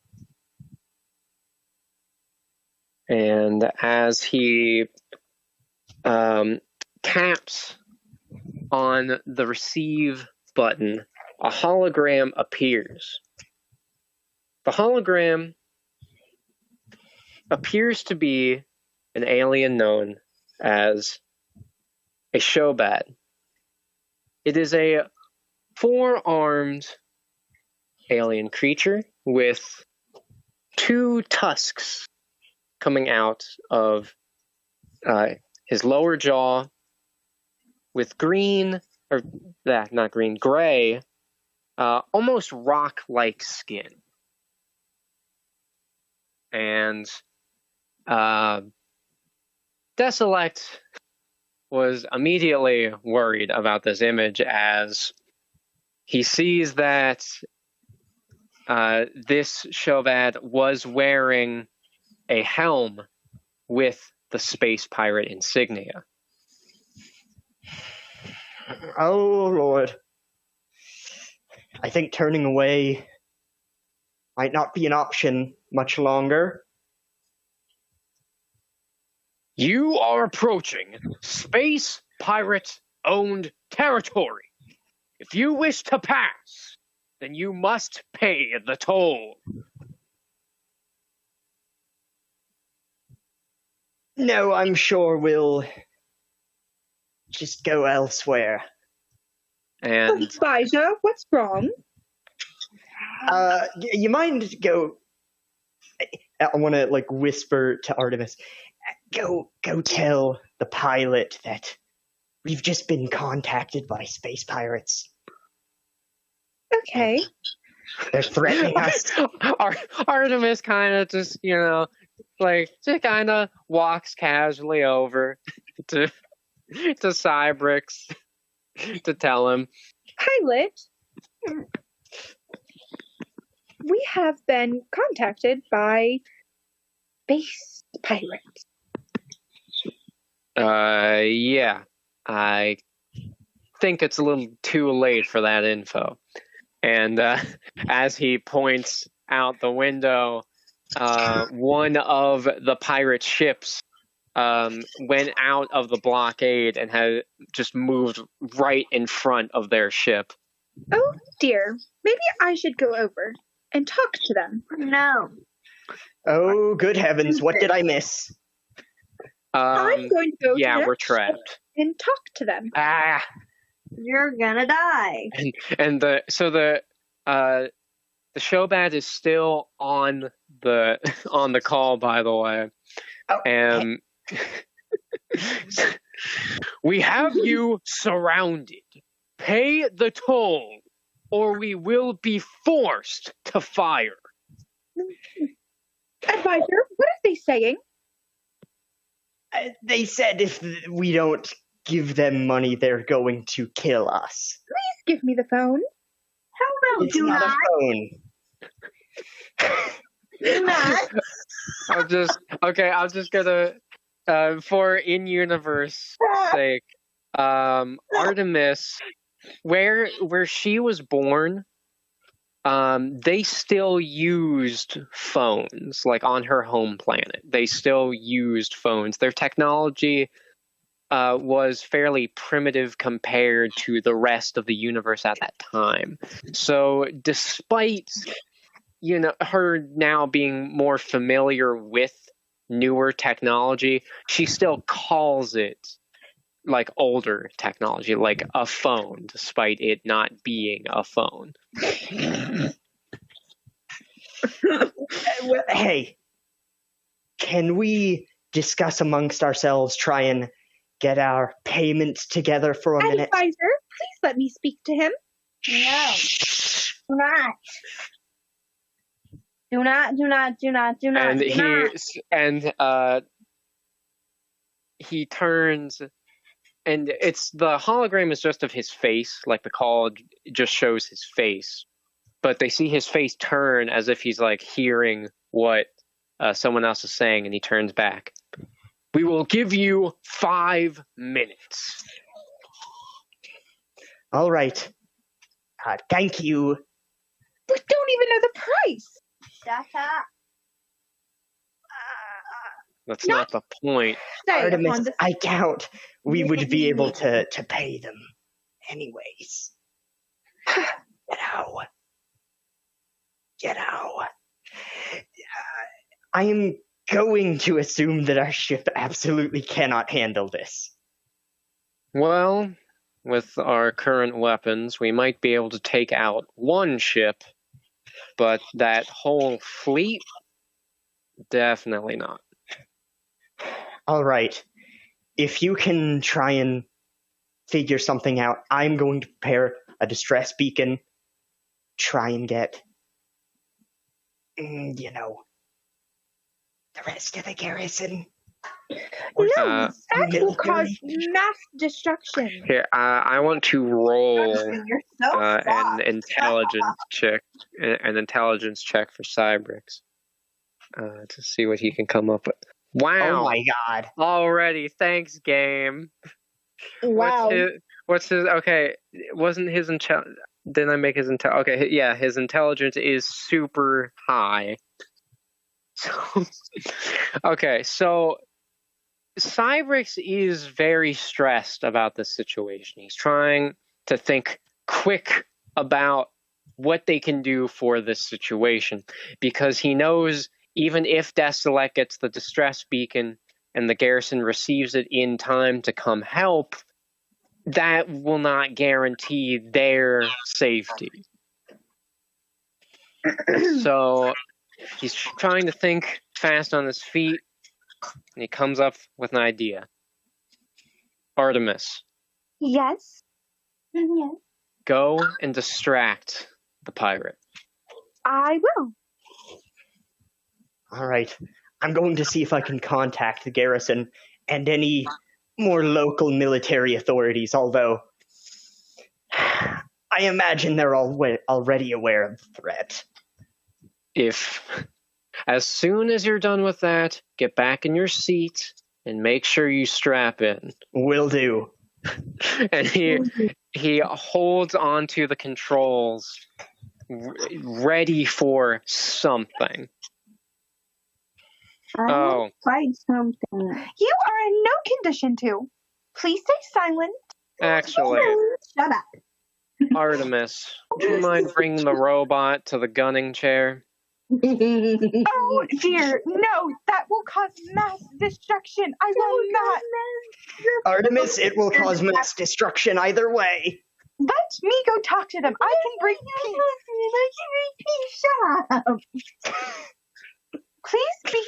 And as he taps on the receive button, a hologram appears. The hologram appears to be an alien known as a Shobat. It is a 4-armed alien creature with 2 tusks coming out of his lower jaw, with green, or not green, gray, almost rock-like skin. And Deselect was immediately worried about this image as he sees that this Shobat was wearing a helm with the space pirate insignia. Oh, Lord. I think turning away might not be an option much longer. You are approaching space pirate-owned territory. If you wish to pass, then you must pay the toll. No, I'm sure we'll just go elsewhere. And Bijah, what's wrong? You mind go? I want to like whisper to Artemis. Go tell the pilot that we've just been contacted by space pirates. Okay. They're threatening us. Artemis kind of just, just kind of walks casually over to Cybrix to tell him. Pilot, we have been contacted by space pirates. Yeah. I think it's a little too late for that info. And as he points out the window, one of the pirate ships went out of the blockade and had just moved right in front of their ship. Oh dear, maybe I should go over and talk to them. No. Oh, good heavens, what did I miss? I'm going to go to Yeah, that we're trapped. ship and talk to them. You're gonna die. And the Shobat is still on the call, by the way. Oh, And we have you surrounded. Pay the toll, or we will be forced to fire. Advisor, what are they saying? They said if we don't give them money, they're going to kill us. Please give me the phone. How about It's do not not? a phone. Do not. I'm just gonna, for in-universe sake, Artemis, where she was born, they still used phones, like on her home planet. They still used phones. Their technology was fairly primitive compared to the rest of the universe at that time. So despite, her now being more familiar with newer technology, she still calls it like older technology, like a phone, despite it not being a phone. Hey, can we discuss amongst ourselves, try and get our payments together for a minute? Advisor, please let me speak to him. No. Do not. He turns, and it's the hologram is just of his face, like the call just shows his face, but they see his face turn as if he's like hearing what someone else is saying, and he turns back. We will give you 5 minutes. All right. Thank you. We don't even know the price. Shut up. That's not the point. Artemis, I doubt we would be able to pay them anyways. You know. I am going to assume that our ship absolutely cannot handle this. Well, with our current weapons, we might be able to take out one ship, but that whole fleet, definitely not. All right. If you can try and figure something out, I'm going to prepare a distress beacon, try and get, the rest of the garrison. No, that will cause mass destruction. Here, I want to roll You're so an intelligence check for Cybrix to see what he can come up with. Wow! Oh my god! Already, thanks, game. Wow. What's his? Okay, wasn't his intelligence? Didn't I make his intelligence? Okay, yeah, his intelligence is super high. So, okay, so Cybrix is very stressed about this situation. He's trying to think quick about what they can do for this situation, because he knows even if Deselect gets the distress beacon and the garrison receives it in time to come help, that will not guarantee their safety. So he's trying to think fast on his feet, and he comes up with an idea. Artemis. Yes. Yes. Go and distract the pirate. I will. All right. I'm going to see if I can contact the garrison and any more local military authorities, although I imagine they're already aware of the threat. As soon as you're done with that, get back in your seat and make sure you strap in. Will do. And he holds onto the controls, ready for something. Find something. You are in no condition to. Please stay silent. Actually, Shut up. Artemis, do you mind bringing the robot to the gunning chair? Oh dear, no, that will cause mass destruction. I will not. Artemis, it will cause mass destruction either way. Let me go talk to them. I can bring peace. Shut up. Please be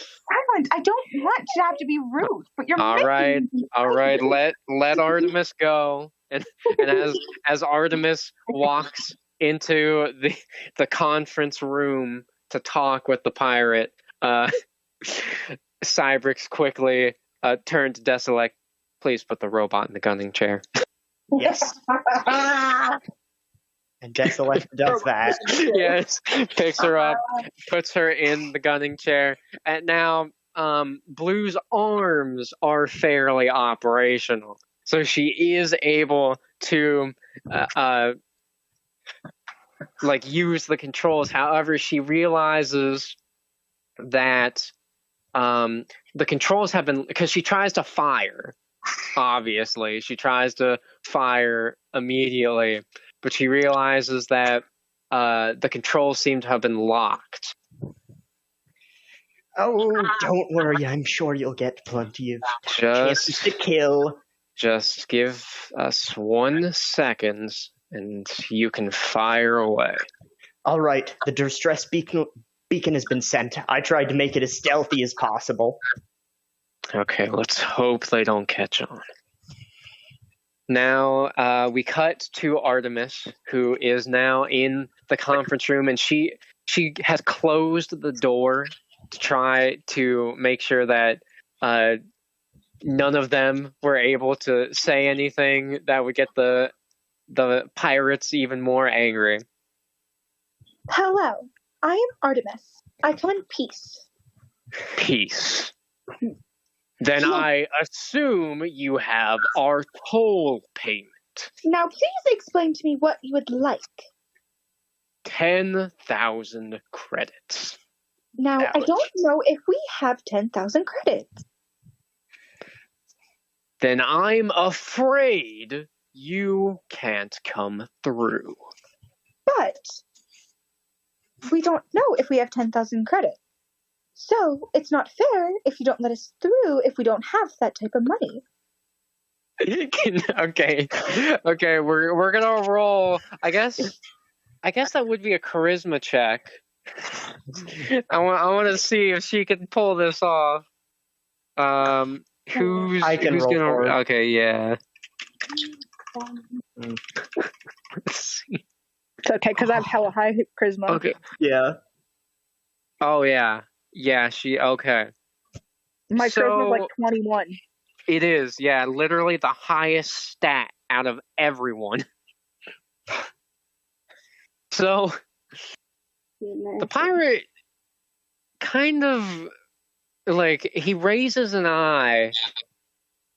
silent. I don't want to have to be rude, but you're All right. Let Artemis go. And as Artemis walks into the conference room to talk with the pirate, Cybrix quickly turned to Deselect. Please put the robot in the gunning chair. Yes. And Deselect does that. Yes, picks her up, puts her in the gunning chair, and now Blue's arms are fairly operational, so she is able to use the controls. However, she realizes that the controls have been, because she tries to fire. Obviously, she tries to fire immediately, but she realizes that the controls seem to have been locked. Oh, don't worry. I'm sure you'll get plenty of chances to kill. Just give us 1 second, and you can fire away. All right. The distress beacon beacon has been sent. I tried to make it as stealthy as possible. Okay, let's hope they don't catch on. Now, we cut to Artemis, who is now in the conference room, and she has closed the door to try to make sure that none of them were able to say anything that would get the pirates even more angry. Hello, I am Artemis. I come in peace. Peace. Then I assume you have our toll payment. Now, please explain to me what you would like. 10,000 credits. Now, I don't know if we have 10,000 credits. Then I'm afraid you can't come through. But we don't know if we have 10,000 credits. So it's not fair if you don't let us through if we don't have that type of money. Okay, we're gonna roll. I guess that would be a charisma check. I want to see if she can pull this off. Who's roll gonna? for it. Okay, yeah. Let's see. It's okay, because I have hella high charisma. Okay. Yeah. Oh yeah. Yeah. Okay. My charisma is like 21. It is, yeah, literally the highest stat out of everyone. So, the pirate kind of, like, he raises an eye,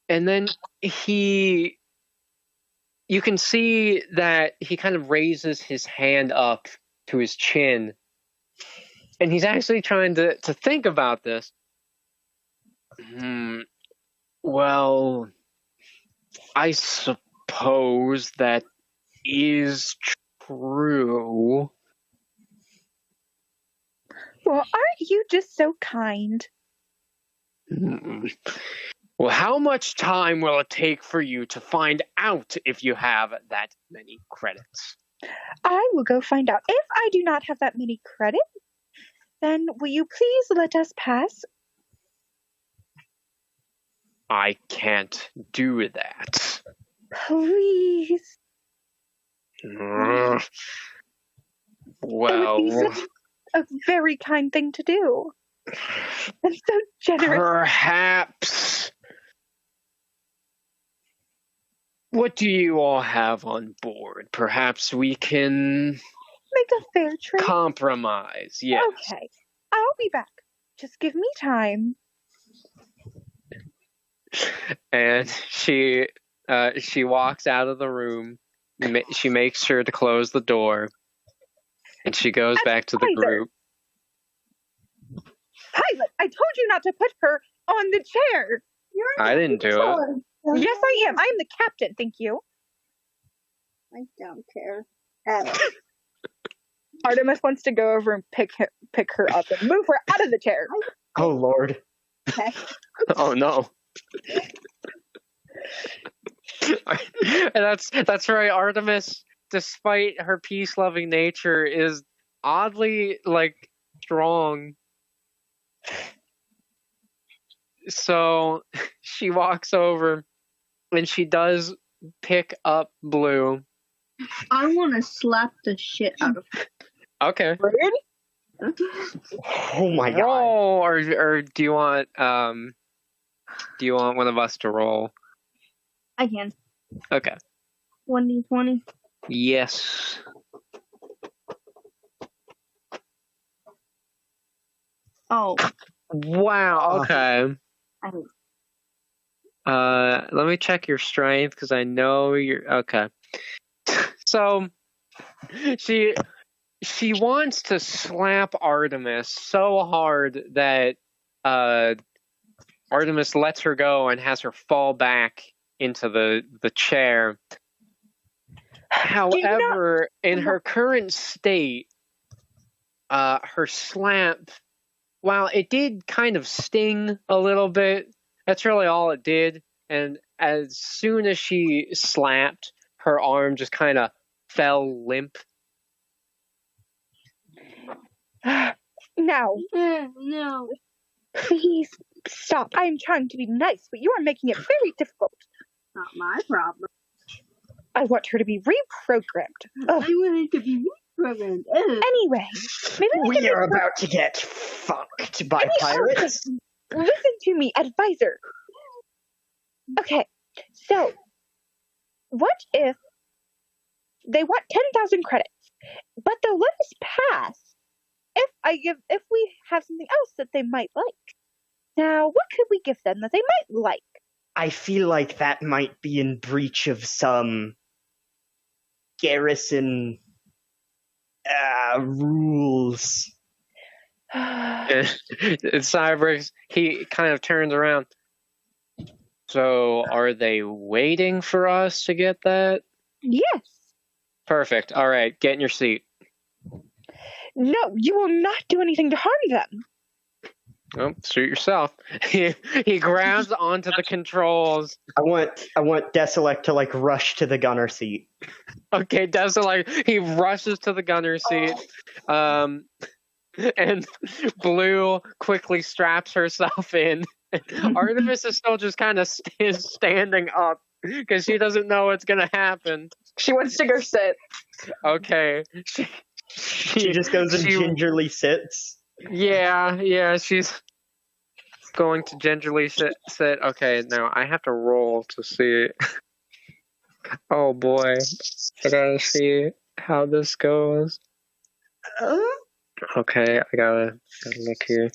and then you can see that he kind of raises his hand up to his chin, and he's actually trying to think about this. Well, I suppose that is true. Well, aren't you just so kind? Well, how much time will it take for you to find out if you have that many credits? I will go find out. If I do not have that many credits, then will you please let us pass? I can't do that. Please. Well, It would be such a very kind thing to do. I'm so generous. perhaps. What do you all have on board? Perhaps we can Make a fair trade. compromise. Yes. Okay, I'll be back. Just give me time. And she walks out of the room. She makes sure to close the door, and she goes back to the group. Pilot, I told you not to put her on the chair. I didn't do it. Yes, I am. I'm the captain. Thank you. I don't care at all. Artemis wants to go over and pick her up and move her out of the chair. Oh Lord. Okay. Oh no. And that's right. Artemis, despite her peace-loving nature, is oddly strong. So she walks over and she does pick up Blue. I want to slap the shit out of her. Okay. Oh my god. Roll, or do you want one of us to roll? I can. Okay. 1d20. Yes. Oh. Wow. Okay. I Let me check your strength because I know you're okay. So she wants to slap Artemis so hard that Artemis lets her go and has her fall back into the chair. However, in her current state, her slap, while it did kind of sting a little bit, that's really all it did. And as soon as she slapped, her arm just kind of fell limp. Now, No. please stop. I am trying to be nice, but you are making it very difficult. Not my problem. I want her to be reprogrammed. I Ugh. wanted to be reprogrammed. Anyway, maybe We are about to get fucked by pirates. Listen to me, advisor. Okay, so what if they want 10,000 credits, but they'll let us pass if we have something else that they might like? Now, what could we give them that they might like? I feel like that might be in breach of some garrison rules. Cybrix, he kind of turns around. So, are they waiting for us to get that? Yes. Perfect. All right, get in your seat. No, you will not do anything to harm them. Oh, suit yourself. He grabs onto the controls. I want Deselect to like rush to the gunner seat. Okay, Deselect, he rushes to the gunner seat. And Blue quickly straps herself in. Artemis is still just kind of standing up because she doesn't know what's gonna happen. She wants to go sit. Okay. She just goes and gingerly sits. Yeah, she's going to gingerly sit. Okay, now I have to roll to see. Oh boy, I gotta see how this goes. Okay, I gotta look here.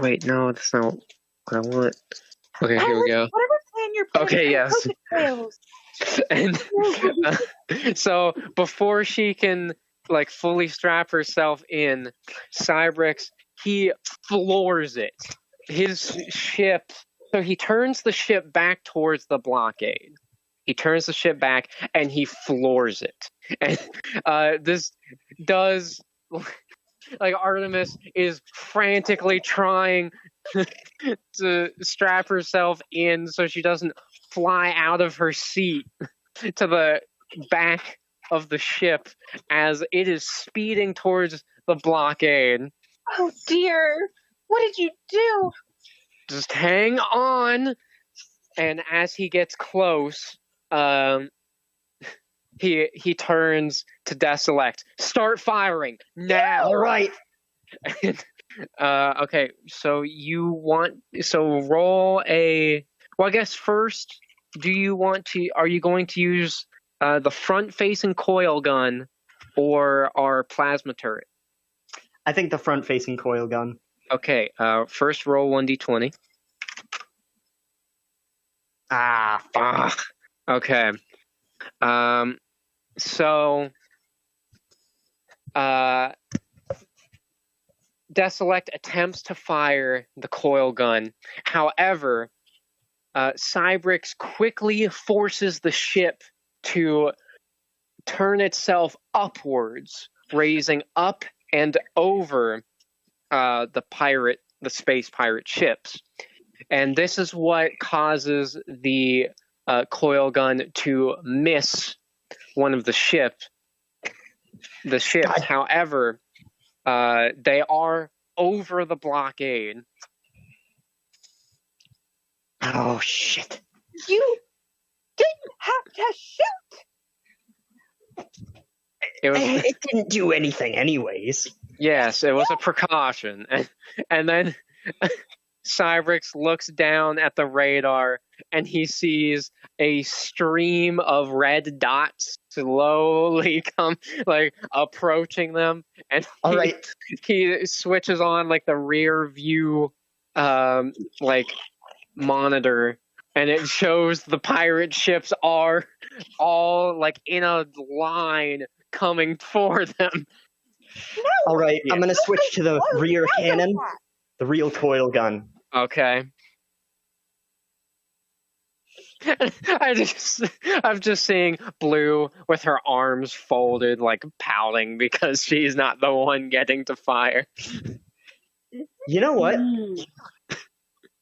Wait, no, that's not what I want. Okay, here we go. Whatever plan you're playing. Okay, yes. And so before she can like fully strap herself in, Cybrix, he floors it. His ship, so he turns the ship back towards the blockade. He turns the ship back and he floors it. And this does, like, Artemis is frantically trying to strap herself in so she doesn't fly out of her seat to the back of the ship as it is speeding towards the blockade. Oh dear. What did you do? Just hang on. And as he gets close, he turns to Deselect. Start firing now. All right. Okay, so roll a. Well, I guess first, are you going to use the front-facing coil gun or our plasma turret? I think the front-facing coil gun. Okay, first roll 1d20. Ah, fuck. Okay. So, Deselect attempts to fire the coil gun. However, Cybrix quickly forces the ship to turn itself upwards, raising up and over the space pirate ships. And this is what causes the coil gun to miss one of the ships. God. However, they are over the blockade. Oh, shit. You didn't have to shoot! It didn't do anything anyways. Yes, it was a precaution. And then Cybrix looks down at the radar and he sees a stream of red dots slowly come, like, approaching them. And he switches on, like, the rear view, monitor, and it shows the pirate ships are all, like, in a line coming for them. No, all right, I'm going to switch to the rear cannon, the real coil gun. Okay. I'm just seeing Blue with her arms folded, like, pouting because she's not the one getting to fire. You know what?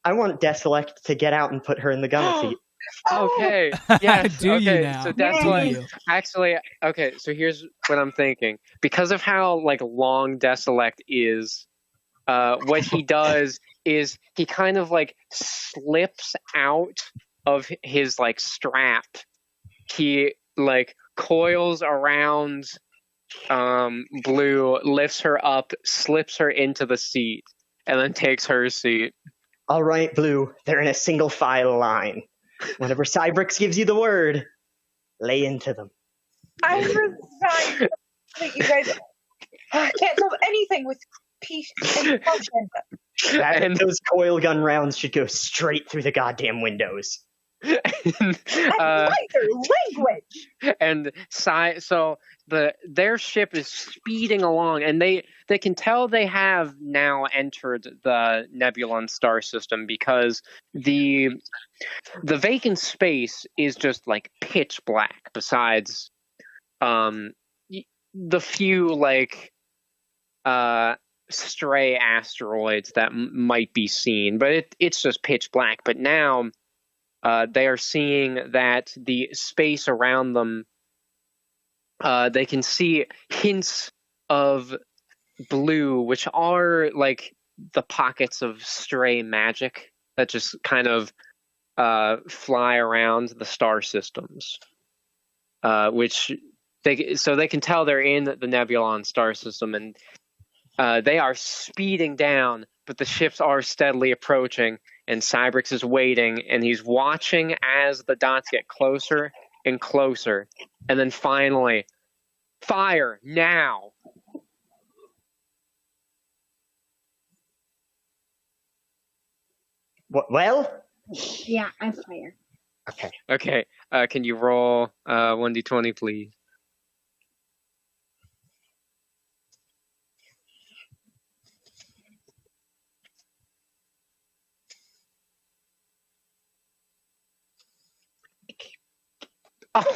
I want Deselect to get out and put her in the gunner seat. Okay. Yes. Do you okay. now? So that's Do what. you? Actually, okay. So here's what I'm thinking. Because of how like long Deselect is, what he does is he kind of like slips out of his like strap. He like coils around Blue, lifts her up, slips her into the seat, and then takes her seat. All right, Blue. They're in a single file line. Whenever Cybrix gives you the word, lay into them. I'm resigned that you guys can't solve anything with peace and motion. And those coil gun rounds should go straight through the goddamn windows. and, Language. and so their ship is speeding along, and they can tell they have now entered the Nebulon star system because the vacant space is just like pitch black. Besides, the few like stray asteroids that might be seen, but it's just pitch black. But now they are seeing that the space around them, they can see hints of blue, which are like the pockets of stray magic that just kind of fly around the star systems, which they can tell they're in the Nebulon star system, and they are speeding down, but the ships are steadily approaching, and Cybrix is waiting, and he's watching as the dots get closer and closer, and then finally, fire now! What? Well? Yeah, I fire. Okay, can you roll 1d20, please?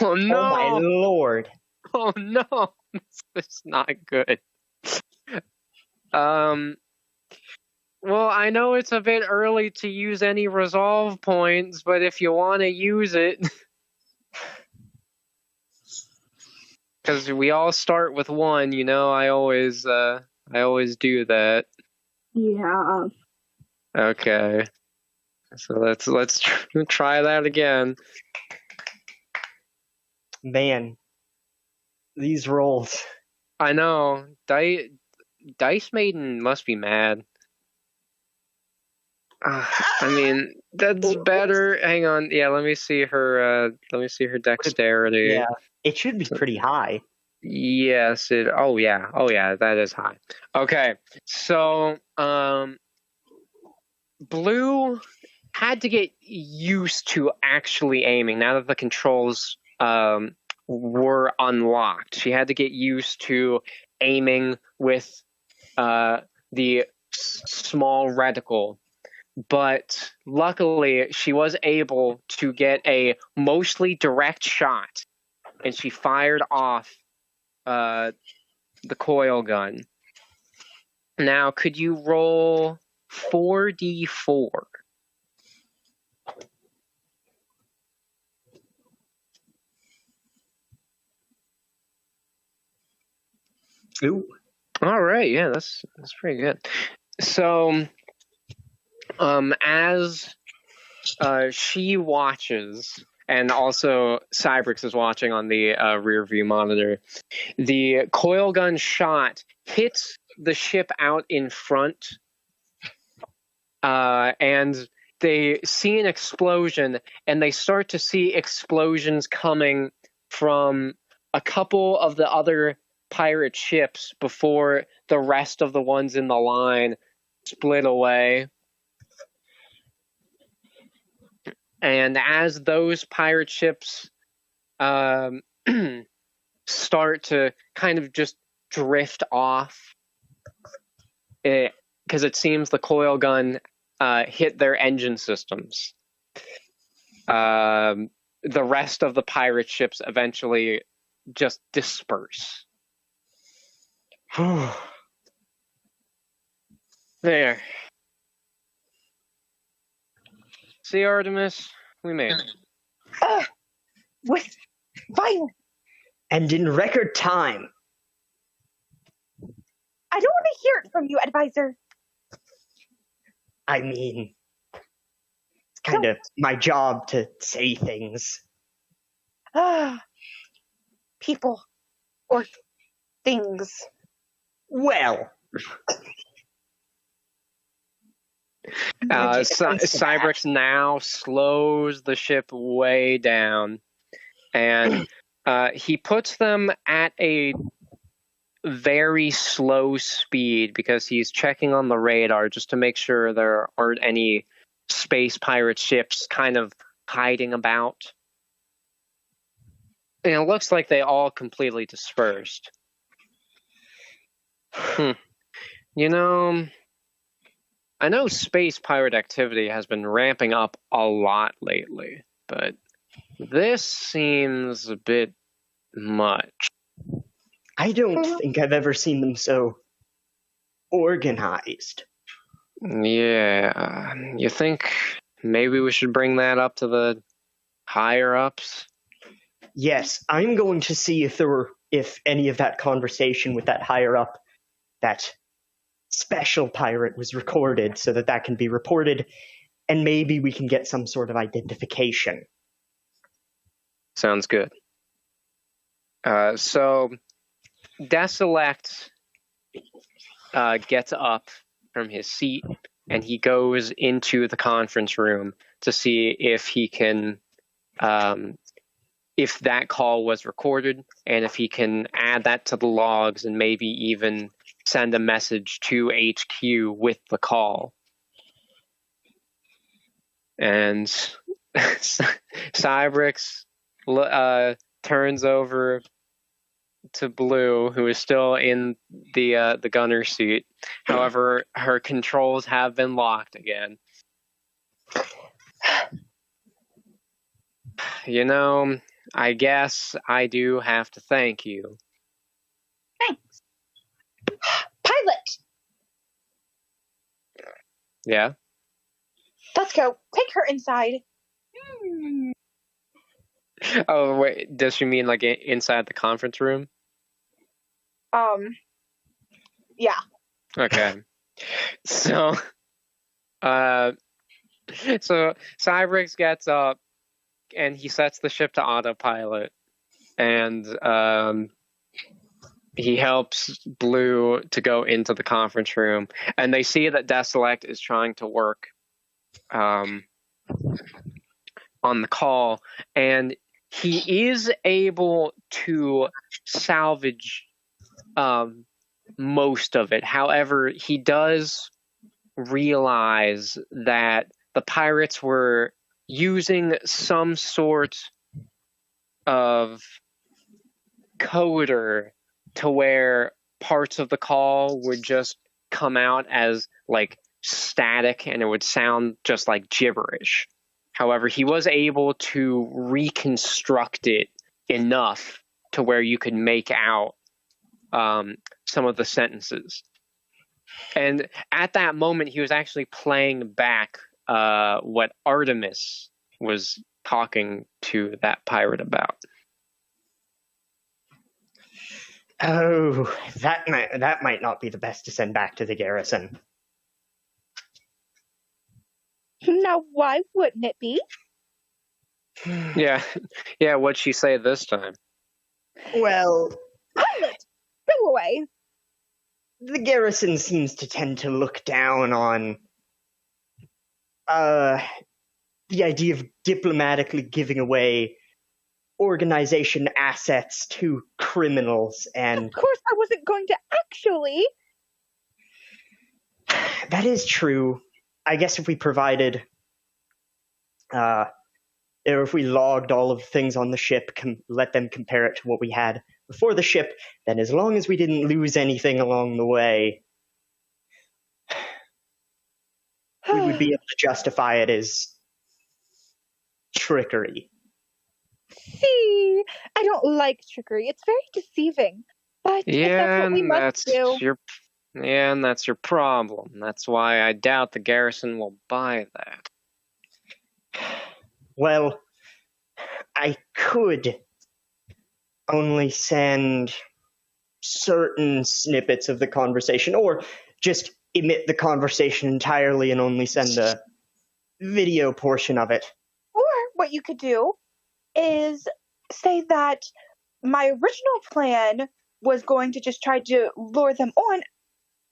Oh no! Oh my lord! Oh no! This is not good. Well, I know it's a bit early to use any resolve points, but if you want to use it, because we all start with one, you know, I always do that. Yeah. Okay, so let's try that again. Man, these rolls. I know. Dice Maiden must be mad. I mean, that's better. Hang on. Yeah, let me see her dexterity. Yeah, it should be pretty high. Yes. Oh yeah. That is high. Okay. So, Blue had to get used to actually aiming now that the controls were unlocked. She had to get used to aiming with the small reticle. But luckily, she was able to get a mostly direct shot, and she fired off the coil gun. Now, could you roll 4d4? Ooh. All right, yeah, that's pretty good. So, as she watches, and also Cybrix is watching on the rear view monitor, the coil gun shot hits the ship out in front, and they see an explosion, and they start to see explosions coming from a couple of the other pirate ships before the rest of the ones in the line split away. And as those pirate ships start to kind of just drift off, because it seems the coil gun hit their engine systems, the rest of the pirate ships eventually just disperse. There. See, Artemis, we made it. With violence. And in record time. I don't want to hear it from you, advisor. I mean, it's kind of my job to say things. People. Or things. Well. Cybrex now slows the ship way down, and he puts them at a very slow speed because he's checking on the radar just to make sure there aren't any space pirate ships kind of hiding about. And it looks like they all completely dispersed. You know, I know space pirate activity has been ramping up a lot lately, but this seems a bit much. I don't think I've ever seen them so organized. Yeah, you think maybe we should bring that up to the higher-ups? Yes, I'm going to see if any of that conversation with that higher-up, that special pirate, was recorded so that can be reported, and maybe we can get some sort of identification. Sounds good. So Deselect gets up from his seat and he goes into the conference room to see if he can, if that call was recorded and if he can add that to the logs and maybe even send a message to HQ with the call. And Cybrex turns over to Blue, who is still in the gunner seat. However, her controls have been locked again. You know, I guess I do have to thank you. Thanks. Pilot! Yeah? Let's go. Take her inside. Oh, wait, does she mean like inside the conference room? Yeah. Okay. So Cybrex gets up and he sets the ship to autopilot, and he helps Blue to go into the conference room, and they see that Deselect is trying to work on the call, and he is able to salvage most of it. However, he does realize that the pirates were using some sort of coder to where parts of the call would just come out as like static and it would sound just like gibberish. However, he was able to reconstruct it enough to where you could make out some of the sentences. And at that moment, he was actually playing back what Artemis was talking to that pirate about. Oh, that might not be the best to send back to the garrison. Now, why wouldn't it be? Yeah, what'd she say this time? Well, Pilot, go away. The garrison seems to tend to look down on the idea of diplomatically giving away organization assets to criminals, and Of course I wasn't going to actually. that is true. I guess if we provided, or if we logged all of the things on the ship, let them compare it to what we had before the ship, then as long as we didn't lose anything along the way, we would be able to justify it as trickery. See, I don't like trickery. It's very deceiving. But if that's what we must do. And that's your problem. That's why I doubt the garrison will buy that. Well, I could only send certain snippets of the conversation, or just emit the conversation entirely and only send the video portion of it. Or what you could do is say that my original plan was going to just try to lure them on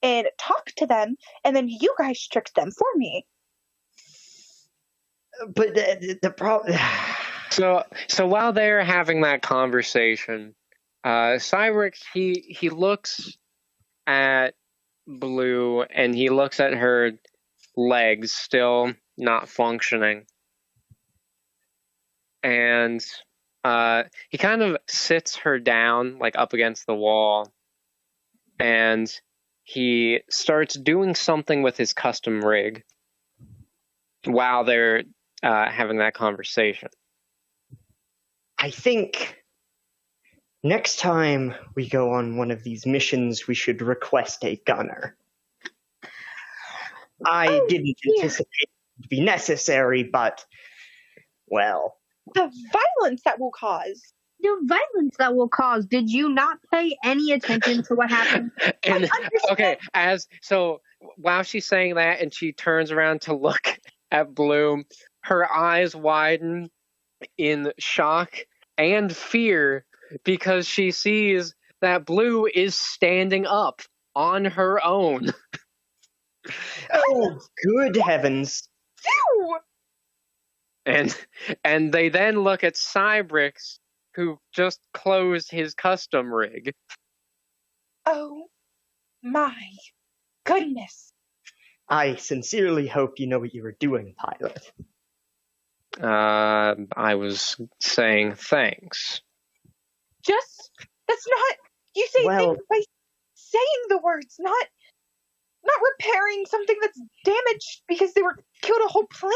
and talk to them, and then you guys tricked them for me. But the problem... So while they're having that conversation, Cyrex, he looks at Blue, and he looks at her legs still not functioning. And he kind of sits her down, like up against the wall, and he starts doing something with his custom rig while they're having that conversation. I think next time we go on one of these missions, we should request a gunner. I didn't anticipate it to be necessary, but, well... The violence that will cause. The violence that will cause. Did you not pay any attention to what happened? And, okay, while she's saying that and she turns around to look at Blue, her eyes widen in shock and fear because she sees that Blue is standing up on her own. Oh, good heavens. Phew! And they then look at Cybrix, who just closed his custom rig. Oh my goodness. I sincerely hope you know what you were doing, pilot. I was saying thanks. That's not, you say Well, things by saying the words, not repairing something that's damaged because they were killed a whole planet.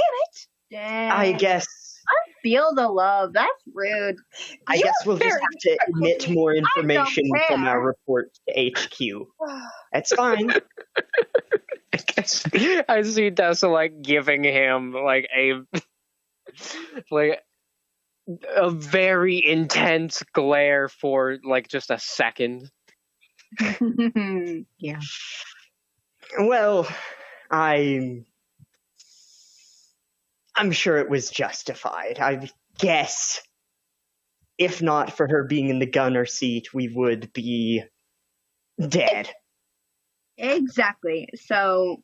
Damn. I guess I feel the love. That's rude. I guess we'll just have to emit more information care. from our report to HQ. That's fine. I guess I see Tessa like giving him like a very intense glare for like just a second. Yeah. Well, I'm sure it was justified. I guess if not for her being in the gunner seat, we would be dead. Exactly. So,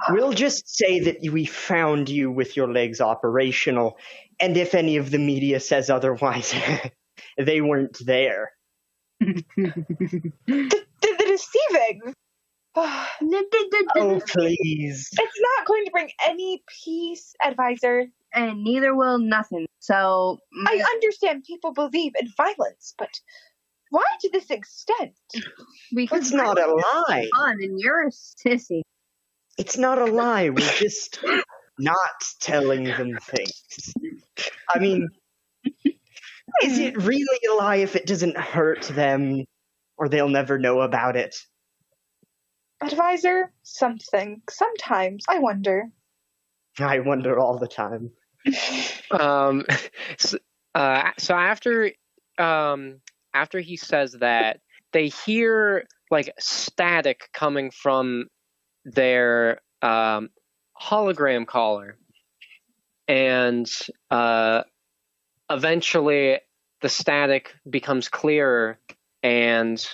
We'll just say that we found you with your legs operational, and if any of the media says otherwise, they weren't there. The deceiving. Oh, please. It's not going to bring any peace, advisor. And neither will nothing. So, I understand people believe in violence, but why to this extent? because It's not a lie. fun and you're a sissy. It's not a lie. We're just not telling them things. I mean, is it really a lie if it doesn't hurt them, or they'll never know about it? Advisor, sometimes I wonder. I wonder all the time. So after he says that, they hear like static coming from their hologram caller, and eventually the static becomes clearer, and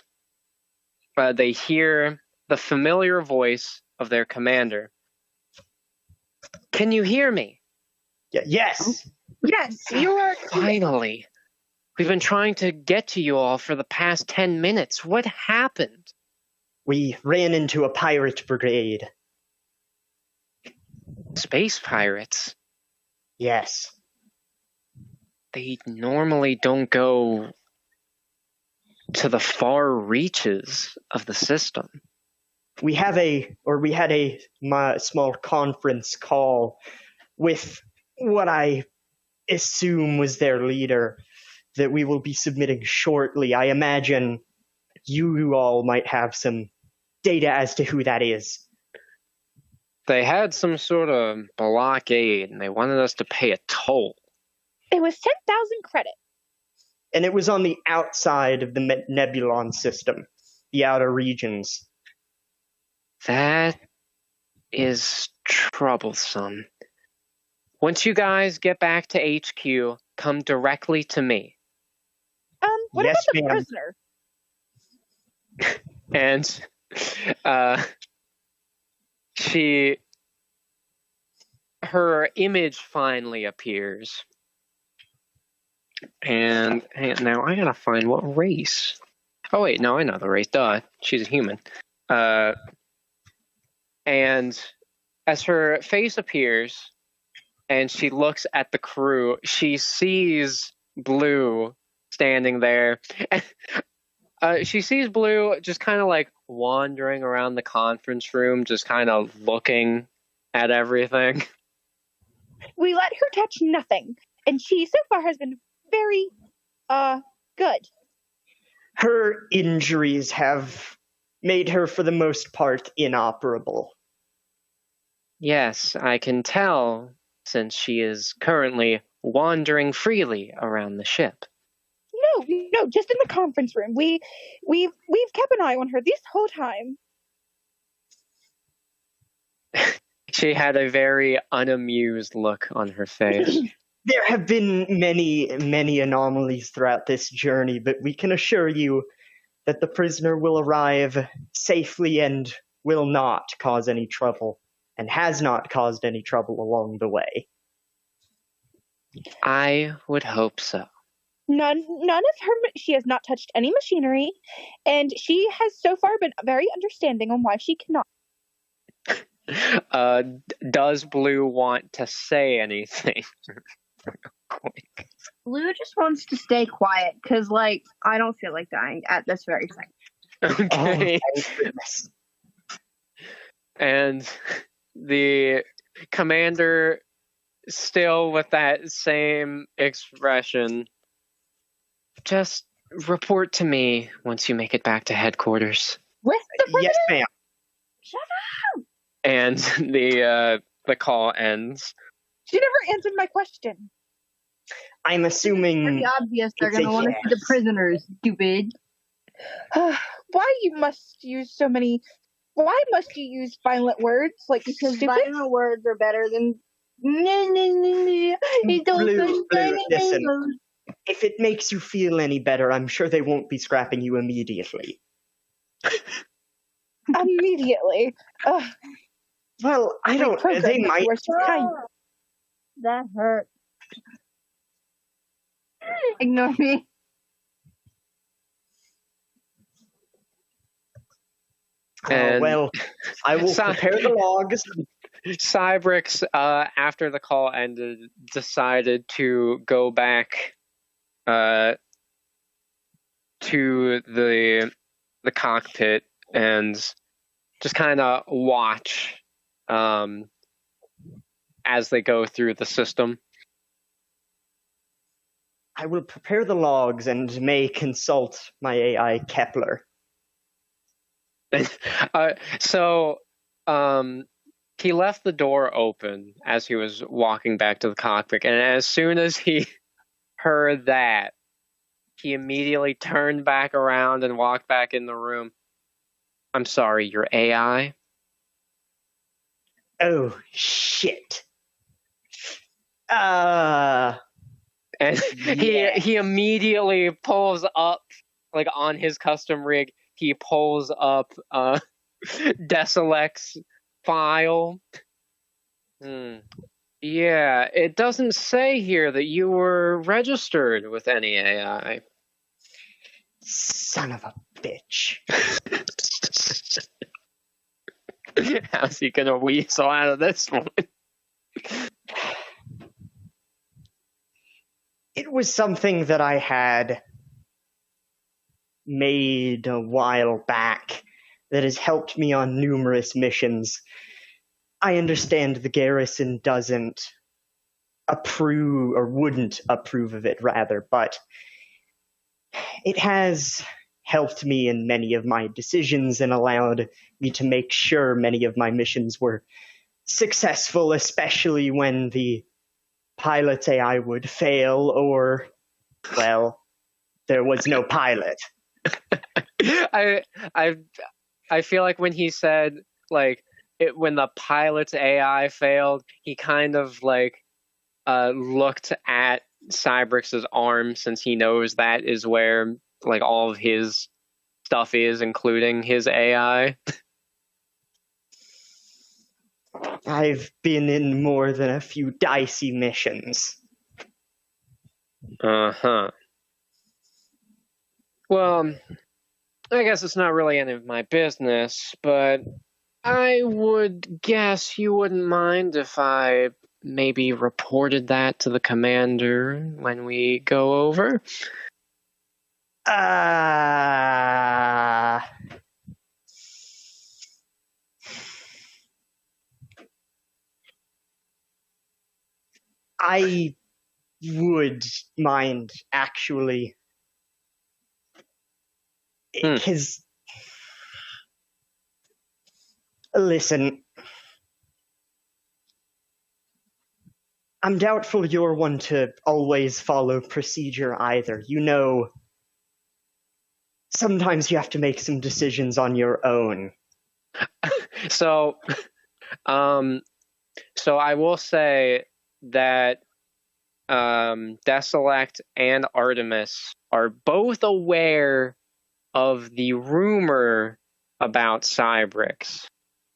they hear the familiar voice of their commander. Can you hear me? Yes. Yes, you are. Finally. We've been trying to get to you all for the past 10 minutes. What happened? We ran into a pirate brigade. Space pirates? Yes. They normally don't go to the far reaches of the system. We had a small conference call with what I assume was their leader that we will be submitting shortly. I imagine you all might have some data as to who that is. They had some sort of blockade, and they wanted us to pay a toll. It was 10,000 credit. And it was on the outside of the Nebulon system, the outer regions. That is troublesome. Once you guys get back to HQ, come directly to me. What Yes, about the ma'am. prisoner? And her image finally appears. And now I gotta find what race. Oh wait, no, I know the race. Duh, she's a human. And as her face appears, and she looks at the crew, she sees Blue standing there. She sees Blue just kind of like wandering around the conference room, just kind of looking at everything. We let her touch nothing, and she so far has been very, good. Her injuries have made her, for the most part, inoperable. Yes, I can tell, since she is currently wandering freely around the ship. No, just in the conference room. We've kept an eye on her this whole time. She had a very unamused look on her face. There have been many, many anomalies throughout this journey, but we can assure you that the prisoner will arrive safely and will not cause any trouble, and has not caused any trouble along the way. I would hope so. None of her. She has not touched any machinery, and she has so far been very understanding on why she cannot. Does Blue want to say anything? Blue just wants to stay quiet because, like, I don't feel like dying at this very second. Okay. Oh, thank goodness. And the commander, still with that same expression, just report to me once you make it back to headquarters. With the president? Yes, ma'am. Shut up! And the call ends. She never answered my question. I'm assuming Pretty obvious they're it's a going to want to see the yes. prisoners, stupid. Why must you use violent words like Because stupid? violent words are better than. It don't Blue, say listen. anything. if it makes you feel any better, I'm sure they won't be scrapping you immediately. Immediately. Ugh. Well, I don't. They might. That hurt. Ignore me. And well, I will prepare the logs. Cybrix, after the call ended, decided to go back to the cockpit and just kind of watch as they go through the system. I will prepare the logs and may consult my AI Kepler. He left the door open as he was walking back to the cockpit, and as soon as he heard that, he immediately turned back around and walked back in the room. I'm sorry, your AI? Oh, shit. And he immediately pulls up, like on his custom rig, he pulls up Decilec's file. Yeah, it doesn't say here that you were registered with any AI. Son of a bitch. How's he gonna weasel out of this one? It was something that I had made a while back that has helped me on numerous missions. I understand the garrison doesn't approve, or wouldn't approve of it, rather, but it has helped me in many of my decisions and allowed me to make sure many of my missions were successful, especially when the pilot's AI would fail, or, well, there was no pilot. I feel like when he said, like, when the pilot's AI failed, he kind of, like, looked at Cybrix's arm, since he knows that is where, like, all of his stuff is, including his AI. I've been in more than a few dicey missions. Uh-huh. Well, I guess it's not really any of my business, but I would guess you wouldn't mind if I maybe reported that to the commander when we go over? I would mind, actually. Because, listen, I'm doubtful you're one to always follow procedure either. You know, sometimes you have to make some decisions on your own. So I will say that Deselect and Artemis are both aware of the rumor about Cybrix,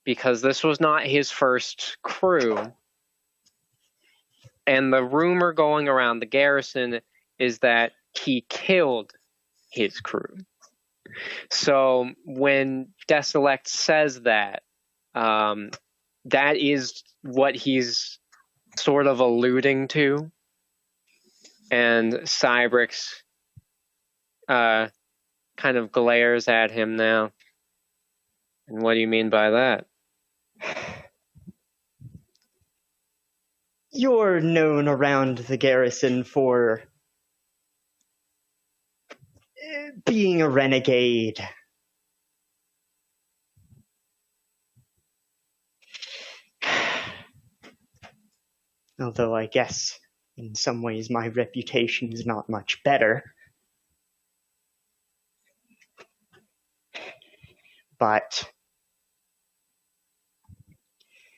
because this was not his first crew. And the rumor going around the garrison is that he killed his crew. So when Deselect says that, that is what he's sort of alluding to. And Cybrix kind of glares at him now. And what do you mean by that? You're known around the garrison for being a renegade. Although I guess in some ways my reputation is not much better. But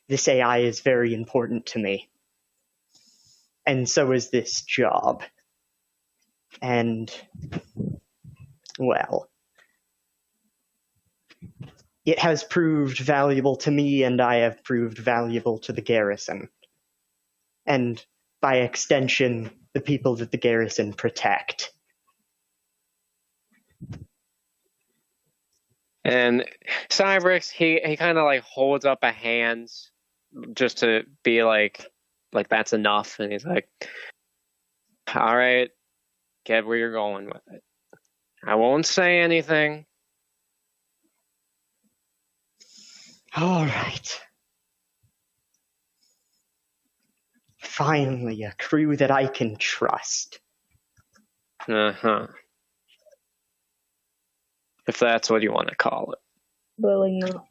this AI is very important to me. And so is this job. And, well, it has proved valuable to me, and I have proved valuable to the garrison. And, by extension, the people that the garrison protect. And Cybrix, he kind of like holds up a hand just to be like that's enough. And he's like, all right, get where you're going with it. I won't say anything. All right. Finally, a crew that I can trust. Uh-huh. If that's what you want to call it. Really not.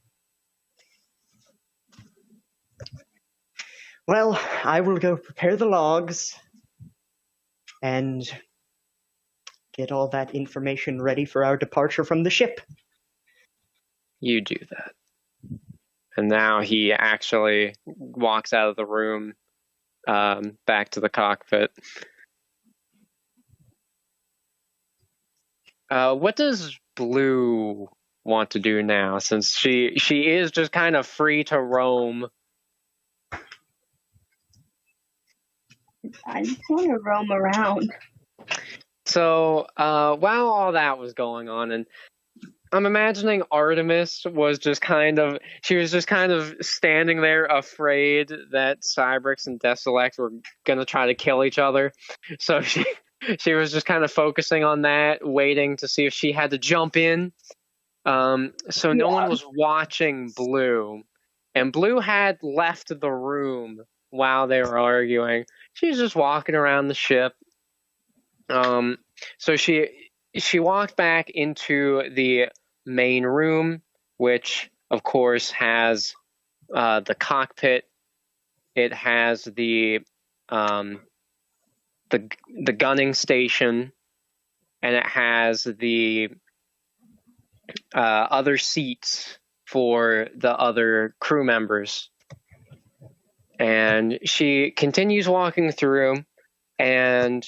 Well, I will go prepare the logs and get all that information ready for our departure from the ship. You do that. And now he actually walks out of the room, back to the cockpit. What does Blue want to do now, since she is just kind of free to roam? I just want to roam around. So while all that was going on, and I'm imagining Artemis was just kind of standing there afraid that Cybrix and Deselect were going to try to kill each other. So she was just kind of focusing on that, waiting to see if she had to jump in. So no one was watching Blue. And Blue had left the room while they were arguing. She was just walking around the ship. So she walked back into the main room, which of course has the cockpit. It has the the gunning station, and it has the other seats for the other crew members. And she continues walking through, and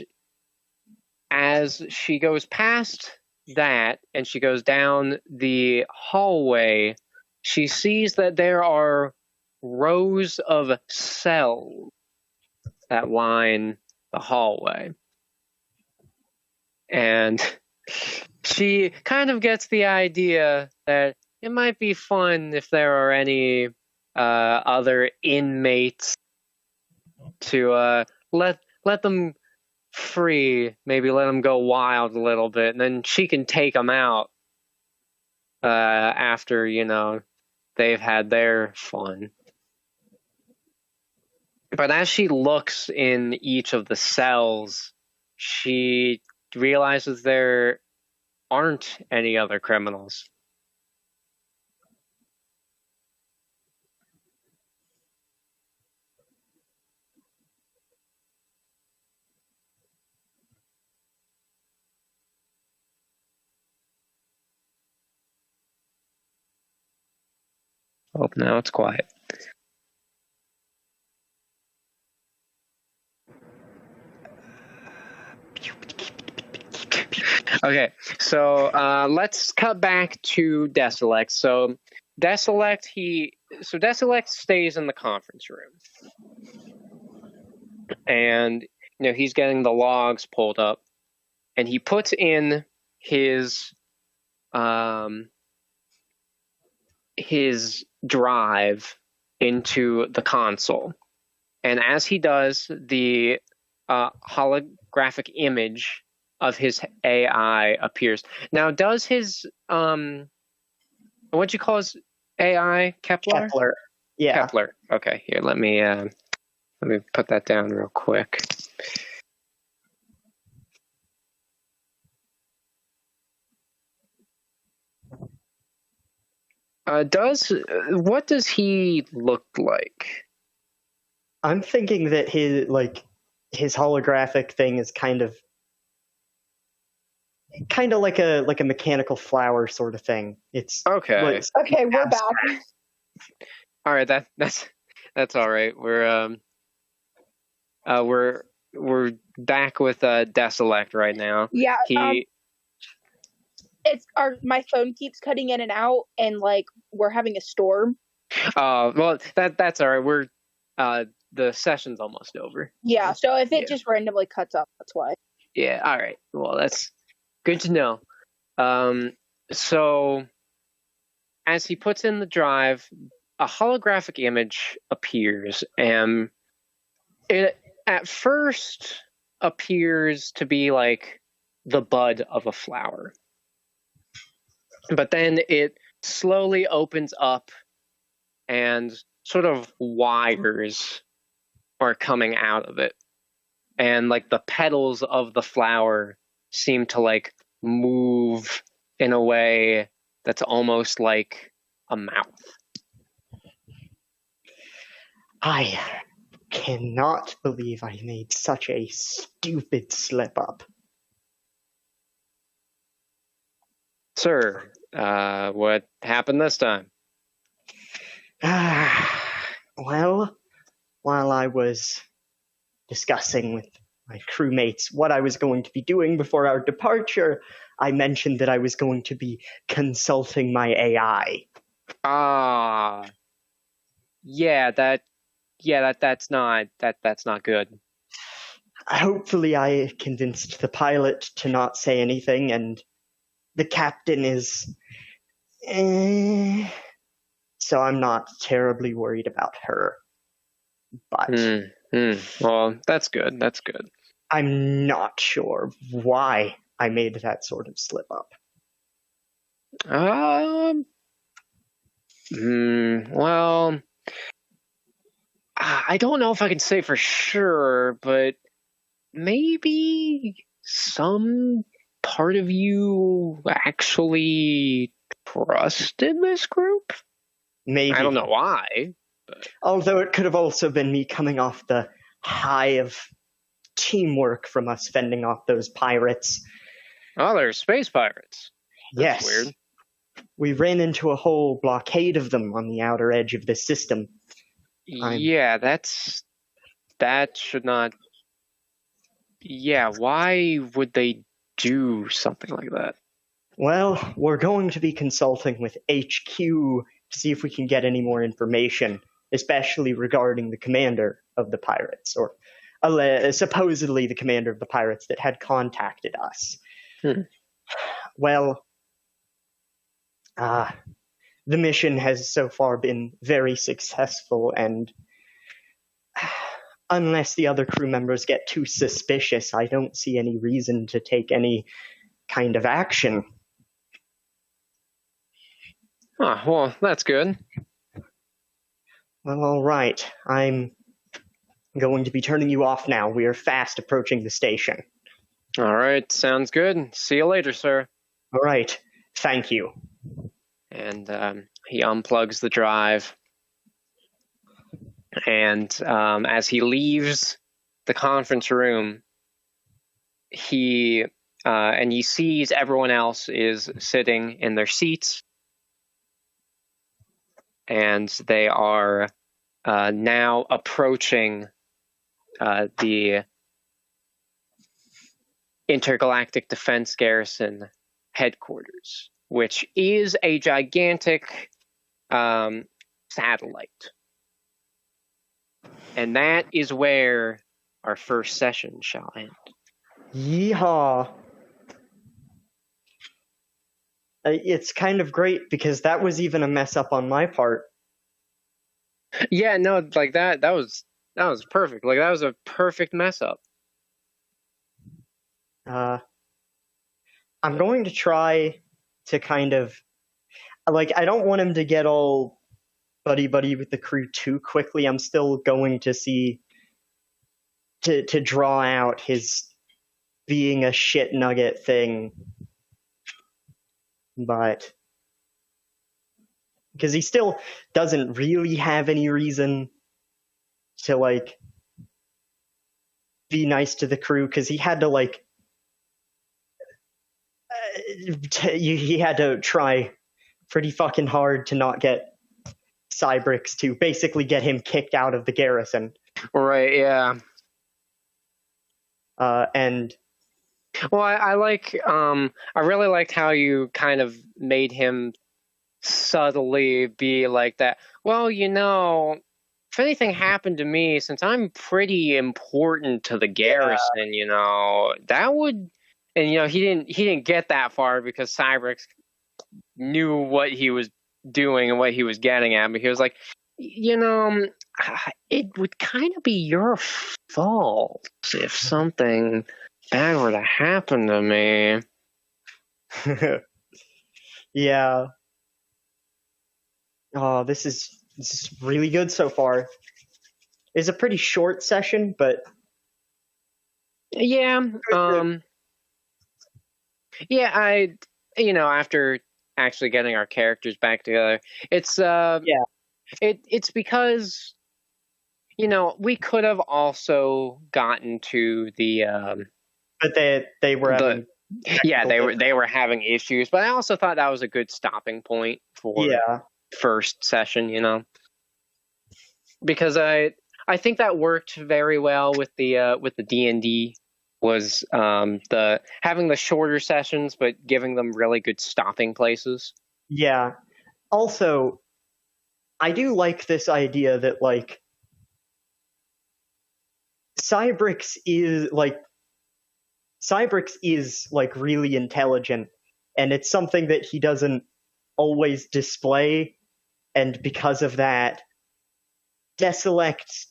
as she goes past that and she goes down the hallway, she sees that there are rows of cells that line the hallway. And she kind of gets the idea that it might be fun if there are any other inmates to let them free, maybe let them go wild a little bit, and then she can take them out after, they've had their fun. But as she looks in each of the cells, she realizes there aren't any other criminals. Oh, now it's quiet. Okay, so let's cut back to Deselect. So Deselect stays in the conference room, and he's getting the logs pulled up, and he puts in his drive into the console, and as he does, the holographic image of his AI appears. Now, does his what'd you call his AI? Kepler? Kepler. Yeah. Kepler. Okay, here, let me put that down real quick. What does he look like? I'm thinking that his holographic thing is kind of like a mechanical flower sort of thing. It's okay. Okay, we're back. All right, that's all right. We're back with Deselect right now. Yeah. My phone keeps cutting in and out, and we're having a storm. Well, that's all right. We're the session's almost over. Yeah. So if it just randomly cuts up, that's why. Yeah. All right. Well, that's good to know. So as he puts in the drive, a holographic image appears, and it at first appears to be like the bud of a flower. But then it slowly opens up and sort of wires are coming out of it. And the petals of the flower seem to move in a way that's almost like a mouth. I cannot believe I made such a stupid slip up. Sir, what happened this time? Well, while I was discussing with my crewmates what I was going to be doing before our departure, I mentioned that I was going to be consulting my AI. That's not good. Hopefully I convinced the pilot to not say anything, and the captain is so I'm not terribly worried about her. But well, that's good. That's good. I'm not sure why I made that sort of slip up. Well, I don't know if I can say for sure, but maybe some part of you actually trusted this group? Maybe. I don't know why. But... Although it could have also been me coming off the high of teamwork from us fending off those pirates. Oh, they're space pirates. That's Yes. weird. We ran into a whole blockade of them on the outer edge of the system. Yeah, that should not. Yeah, why would they do something like that? Well, we're going to be consulting with HQ to see if we can get any more information, especially regarding the commander of the pirates, or supposedly the commander of the pirates that had contacted us. Well, the mission has so far been very successful, and unless the other crew members get too suspicious, I don't see any reason to take any kind of action. Oh, well, that's good. Well, all right. I'm going to be turning you off now. We are fast approaching the station. All right, sounds good. See you later, sir. All right. Thank you. And he unplugs the drive. And as he leaves the conference room, he sees everyone else is sitting in their seats. And they are now approaching the Intergalactic Defense Garrison headquarters, which is a gigantic satellite. And that is where our first session shall end. Yeehaw. It's kind of great because that was even a mess up on my part. Yeah, no, like that was perfect. Like that was a perfect mess up. I'm going to try to kind of, like, I don't want him to get all buddy-buddy with the crew too quickly. I'm still going to see, to draw out his being a shit nugget thing. But, because he still doesn't really have any reason to, like, be nice to the crew, because he had to, like, he had to try pretty fucking hard to not get Cybrix to basically get him kicked out of the garrison. Right, yeah. And well, I really liked how you kind of made him subtly be like that. Well, you know, if anything happened to me, since I'm pretty important to the garrison, you know, that would, and you know, he didn't get that far because Cybrix knew what he was doing and what he was getting at, but he was like, you know, it would kind of be your fault if something bad were to happen to me. Yeah. Oh, this is really good so far. It's a pretty short session, but yeah, yeah, after actually getting our characters back together, it's it's because, you know, we could have also gotten to the but they were having they were having issues, but I also thought that was a good stopping point for first session, you know, because I think that worked very well with the D&D, was the having the shorter sessions but giving them really good stopping places. Yeah. Also, I do like this idea that, like, Cybrix is really intelligent, and it's something that he doesn't always display, and because of that, Deselect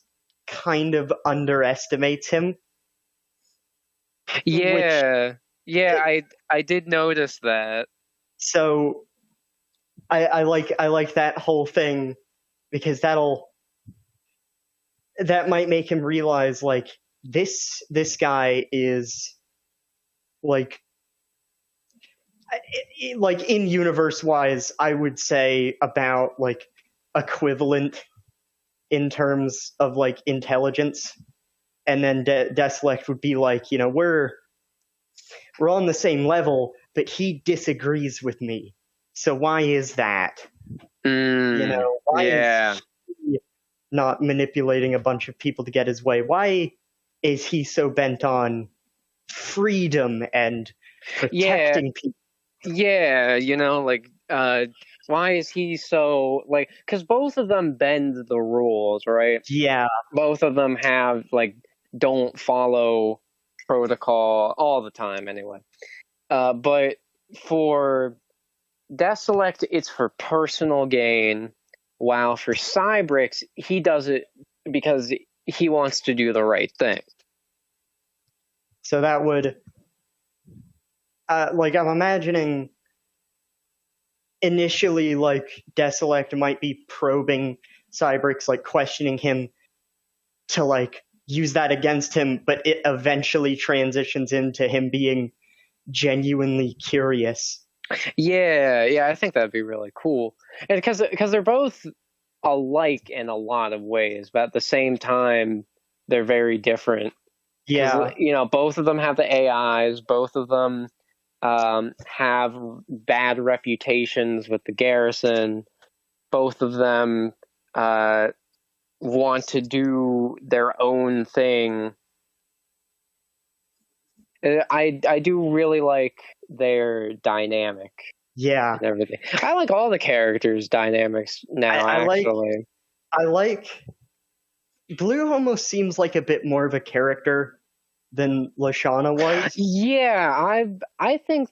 kind of underestimates him. Yeah, I did notice that. So I like that whole thing, because that might make him realize, like, this guy is like in universe wise, I would say about like equivalent in terms of like intelligence. and then Deselect would be like, we're on the same level, but he disagrees with me. So why is that? Why is he not manipulating a bunch of people to get his way? Why is he so bent on freedom and protecting people? Yeah, why is he so, because both of them bend the rules, right? Yeah. Both of them have, don't follow protocol all the time, anyway. But for Deselect, it's for personal gain, while for Cybrix, he does it because he wants to do the right thing. So that would, I'm imagining initially, Deselect might be probing Cybrix, questioning him to, use that against him, but it eventually transitions into him being genuinely curious. Yeah, I think that'd be really cool. And because they're both alike in a lot of ways, but at the same time, they're very different. Yeah. Both of them have the AIs, both of them have bad reputations with the garrison. Both of them want to do their own thing. I do really like their dynamic. Yeah. And everything. I like all the characters' dynamics now, actually. I like Blue almost seems like a bit more of a character than Lashana was. Yeah, I think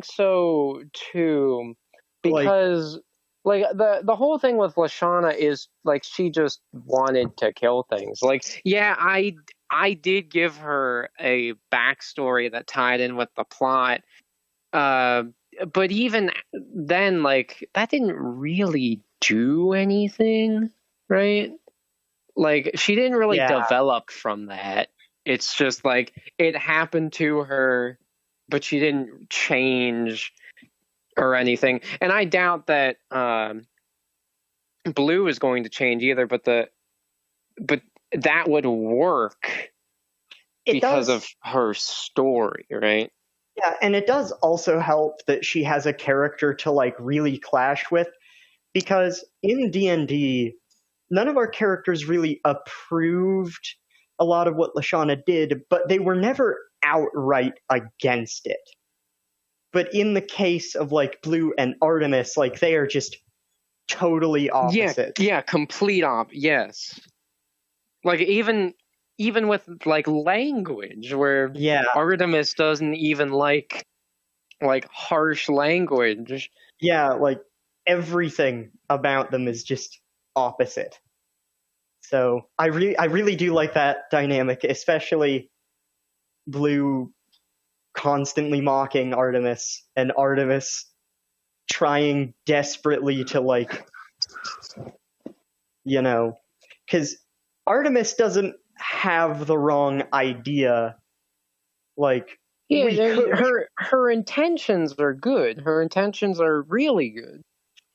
so too, because the whole thing with Lashana is she just wanted to kill things. I did give her a backstory that tied in with the plot, but even then, that didn't really do anything, right? She didn't really develop from that. It's just it happened to her, but she didn't change or anything. And I doubt that Blue is going to change either, but that would work because of her story, right? Yeah, and it does also help that she has a character to really clash with, because in D&D, none of our characters really approved a lot of what Lashana did, but they were never outright against it. But in the case of Blue and Artemis, they are just totally opposite. Yeah, complete yes. Even with language, where Artemis doesn't even like harsh language. Yeah, everything about them is just opposite. So I really do like that dynamic, especially Blue constantly mocking Artemis, and Artemis trying desperately to because Artemis doesn't have the wrong idea. Her intentions are good. Her intentions are really good.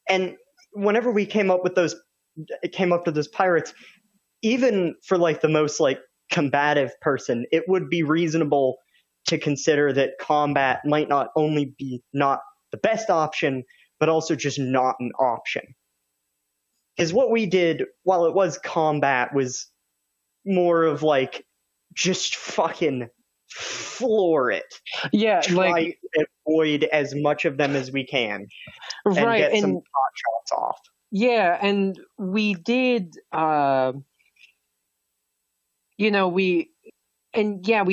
And whenever we came up to those pirates, even for the most combative person, it would be reasonable to consider that combat might not only be not the best option, but also just not an option. Because what we did, while it was combat, was more of just fucking floor it. Yeah, try to avoid as much of them as we can, and get some pot shots off. Yeah, and we did. We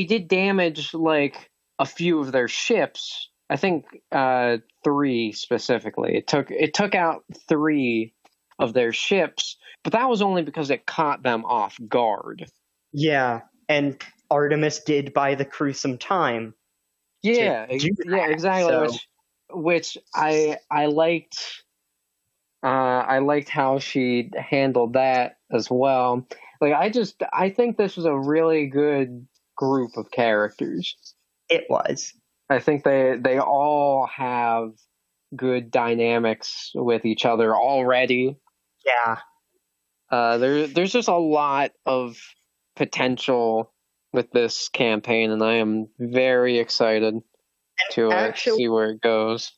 did damage a few of their ships. I think 3 specifically. It took out 3 of their ships, but that was only because it caught them off guard. Yeah, and Artemis did buy the crew some time. Yeah, exactly. So. Which I liked. I liked how she handled that as well. I think this was a really good group of characters. It was. I think they all have good dynamics with each other already. Yeah. There's just a lot of potential with this campaign, and I am very excited to see where it goes.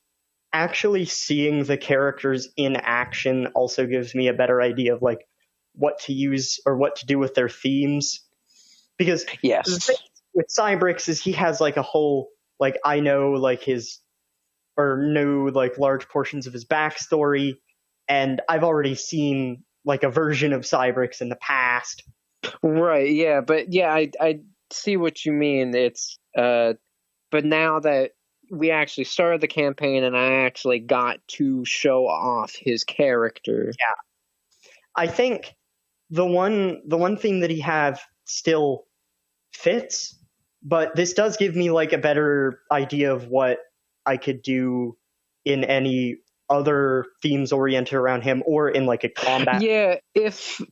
Actually seeing the characters in action also gives me a better idea of like what to use or what to do with their themes. Because yes, the thing with Cybrix is he has like a whole, like, I know like his, or know like large portions of his backstory, and I've already seen like a version of Cybrix in the past. Right, yeah, but yeah, I see what you mean. It's but now that we actually started the campaign and I actually got to show off his character. Yeah. I think the one thing that he have still fits, but this does give me like a better idea of what I could do in any other themes oriented around him or in like a combat. Yeah, if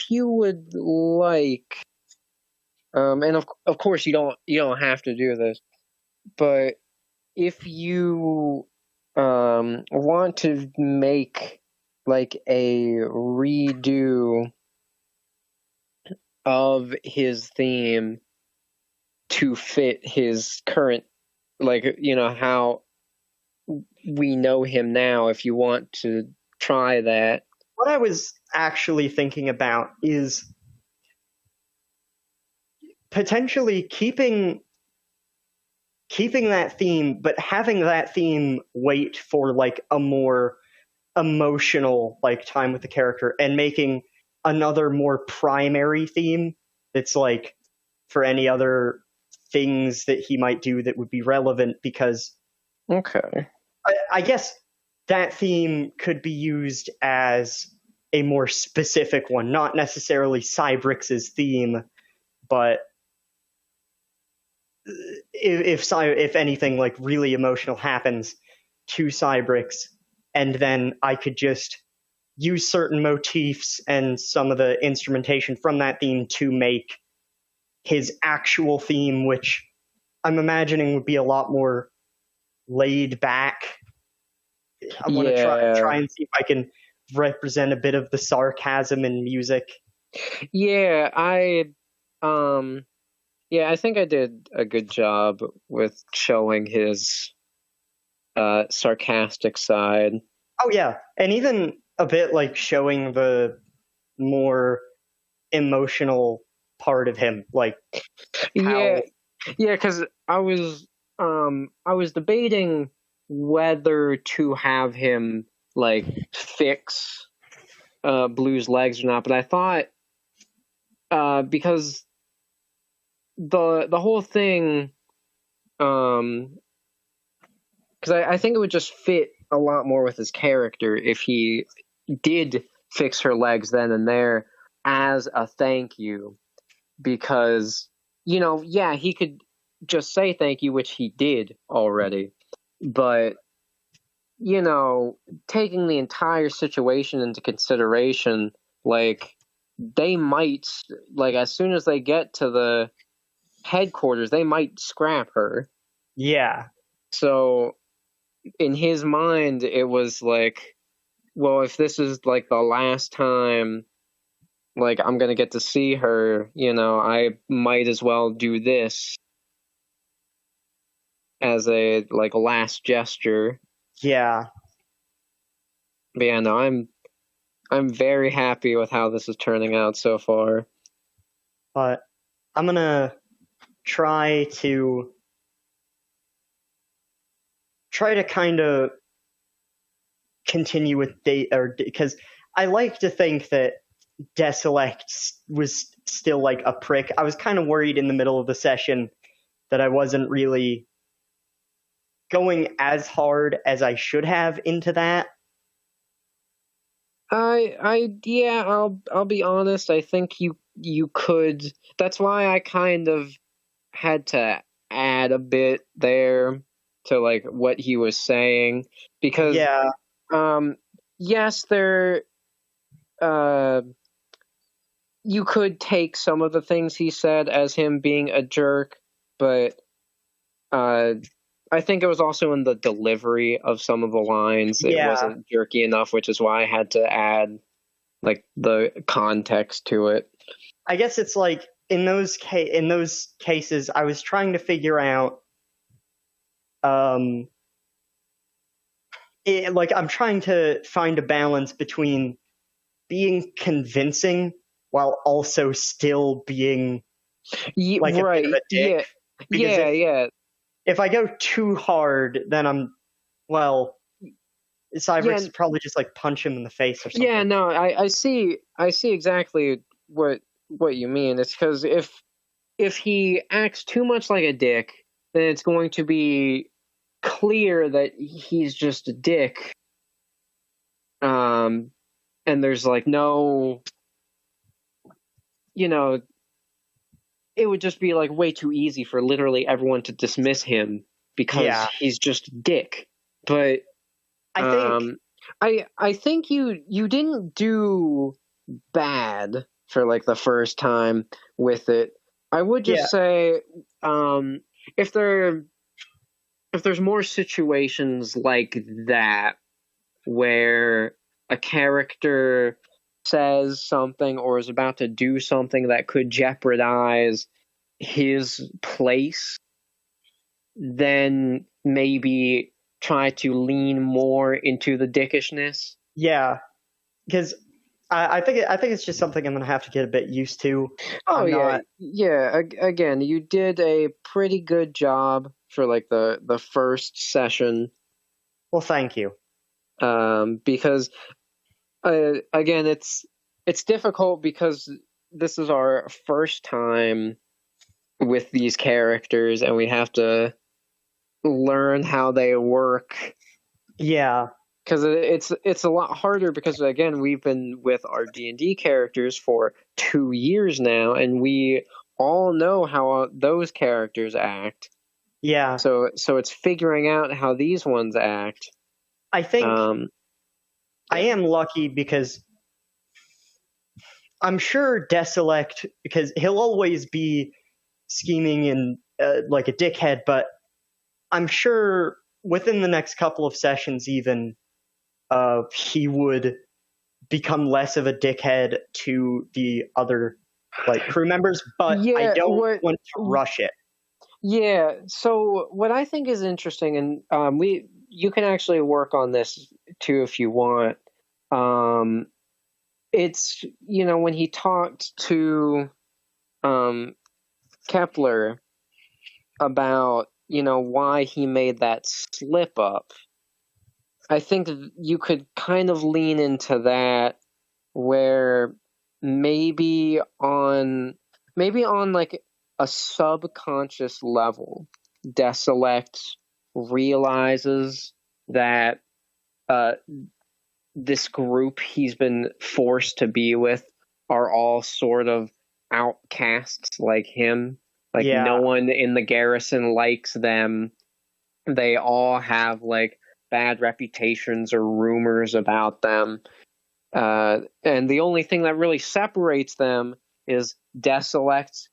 you would like, and of course you don't have to do this, but if you want to make like a redo of his theme to fit his current, like, you know, how we know him now, if you want to try that. What I was actually thinking about is potentially keeping that theme, but having that theme wait for like a more emotional like time with the character, and making another more primary theme that's like for any other things that he might do that would be relevant, because okay, I guess that theme could be used as a more specific one, not necessarily Cybrix's theme, but if anything like really emotional happens to Cybrix, and then I could just use certain motifs and some of the instrumentation from that theme to make his actual theme, which I'm imagining would be a lot more laid back. I want to try and see if I can represent a bit of the sarcasm in music. Yeah, I think I did a good job with showing his sarcastic side. Oh yeah, and even a bit like showing the more emotional part of him, like how... yeah, because I was debating whether to have him like fix Blue's legs or not, but I thought because the whole thing, because I think it would just fit a lot more with his character if he did fix her legs then and there as a thank you, because, you know, yeah, he could just say thank you, which he did already, but, you know, taking the entire situation into consideration, like, they might, like, as soon as they get to the headquarters, they might scrap her. Yeah. So in his mind, it was like, well, if this is like the last time, like, I'm gonna get to see her, you know, I might as well do this as a like last gesture. Yeah. But yeah, no, I'm very happy with how this is turning out so far. But I'm gonna try to kind of continue with because I like to think that Deselect was still like a prick. I was kind of worried in the middle of the session that I wasn't really going as hard as I should have into that. I'll be honest. I think you could. That's why I kind of had to add a bit there to like what he was saying, because yes, there you could take some of the things he said as him being a jerk, but I think it was also in the delivery of some of the lines. It wasn't jerky enough, which is why I had to add like the context to it. I guess it's like in those cases, I was trying to figure out, I'm trying to find a balance between being convincing while also still being like a bit of a dick. Yeah. If I go too hard, then Cyberx would probably just like punch him in the face or something. Yeah, no, I see exactly what you mean. It's because if he acts too much like a dick, then it's going to be clear that he's just a dick. And there's like no, it would just be like way too easy for literally everyone to dismiss him because he's just a dick. But I think you didn't do bad for like the first time with it. I would just say if there's more situations like that where a character says something or is about to do something that could jeopardize his place, then maybe try to lean more into the dickishness. Yeah, because I think it's just something I'm gonna have to get a bit used to. Again, you did a pretty good job for like the first session. Well, thank you. Because again, it's difficult because this is our first time with these characters, and we have to learn how they work. Yeah, because it's a lot harder because again, we've been with our D&D characters for 2 years now, and we all know how those characters act. Yeah. So it's figuring out how these ones act. I think I am lucky because I'm sure Deselect, because he'll always be scheming and like a dickhead, but I'm sure within the next couple of sessions even he would become less of a dickhead to the other like crew members, but I don't want to rush it. Yeah, so what I think is interesting, and you can actually work on this too if you want. It's, when he talked to Kepler about, why he made that slip up, I think you could kind of lean into that, where maybe on like a subconscious level, Deselect realizes that this group he's been forced to be with are all sort of outcasts like him. Like no one in the garrison likes them. They all have like bad reputations or rumors about them. And the only thing that really separates them is Deselect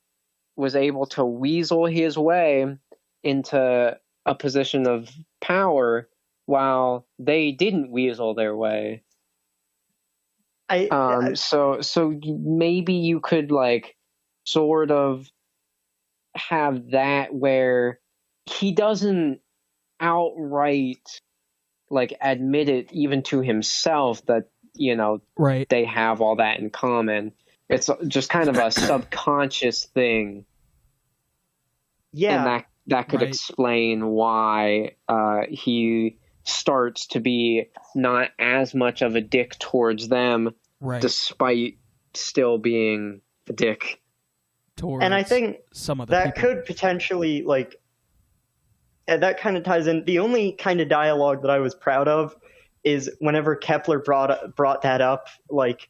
was able to weasel his way into a position of power while they didn't weasel their way. So maybe you could like sort of have that where he doesn't outright like admit it even to himself that they have all that in common. It's just kind of a subconscious thing. Yeah, and that could explain why he starts to be not as much of a dick towards them, despite still being a dick towards. And I think some of that could potentially like that kind of ties in. The only kind of dialogue that I was proud of is whenever Kepler brought that up, like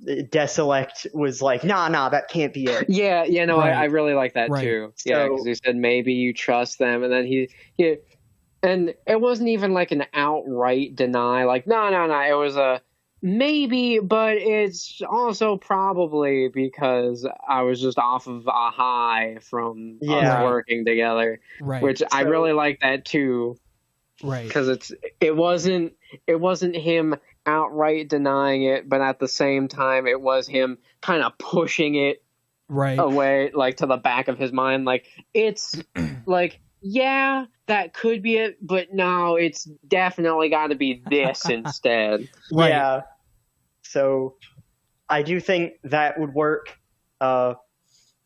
Deselect was like, nah, that can't be it. I really like that too. Yeah, because he said maybe you trust them, and then he and it wasn't even like an outright deny, like no, it was a maybe, but it's also probably because I was just off of a high from us working together, which I really like that too. Right. Because it wasn't him outright denying it, but at the same time, it was him kind of pushing it away, like to the back of his mind. Like, it's like, yeah, that could be it, but no, it's definitely got to be this instead. Right. Yeah. So I do think that would work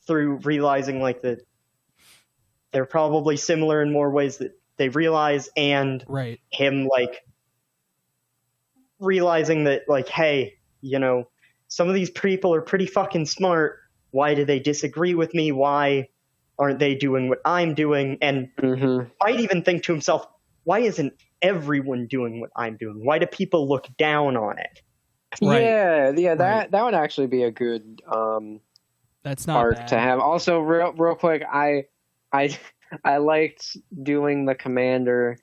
through realizing like that they're probably similar in more ways that they realize, and him like realizing that like, hey, you know, some of these people are pretty fucking smart. Why do they disagree with me? Why aren't they doing what I'm doing? And might even think to himself, why isn't everyone doing what I'm doing? Why do people look down on it? Yeah, that would actually be a good that's not arc bad to have. Also, real quick, I liked doing the commander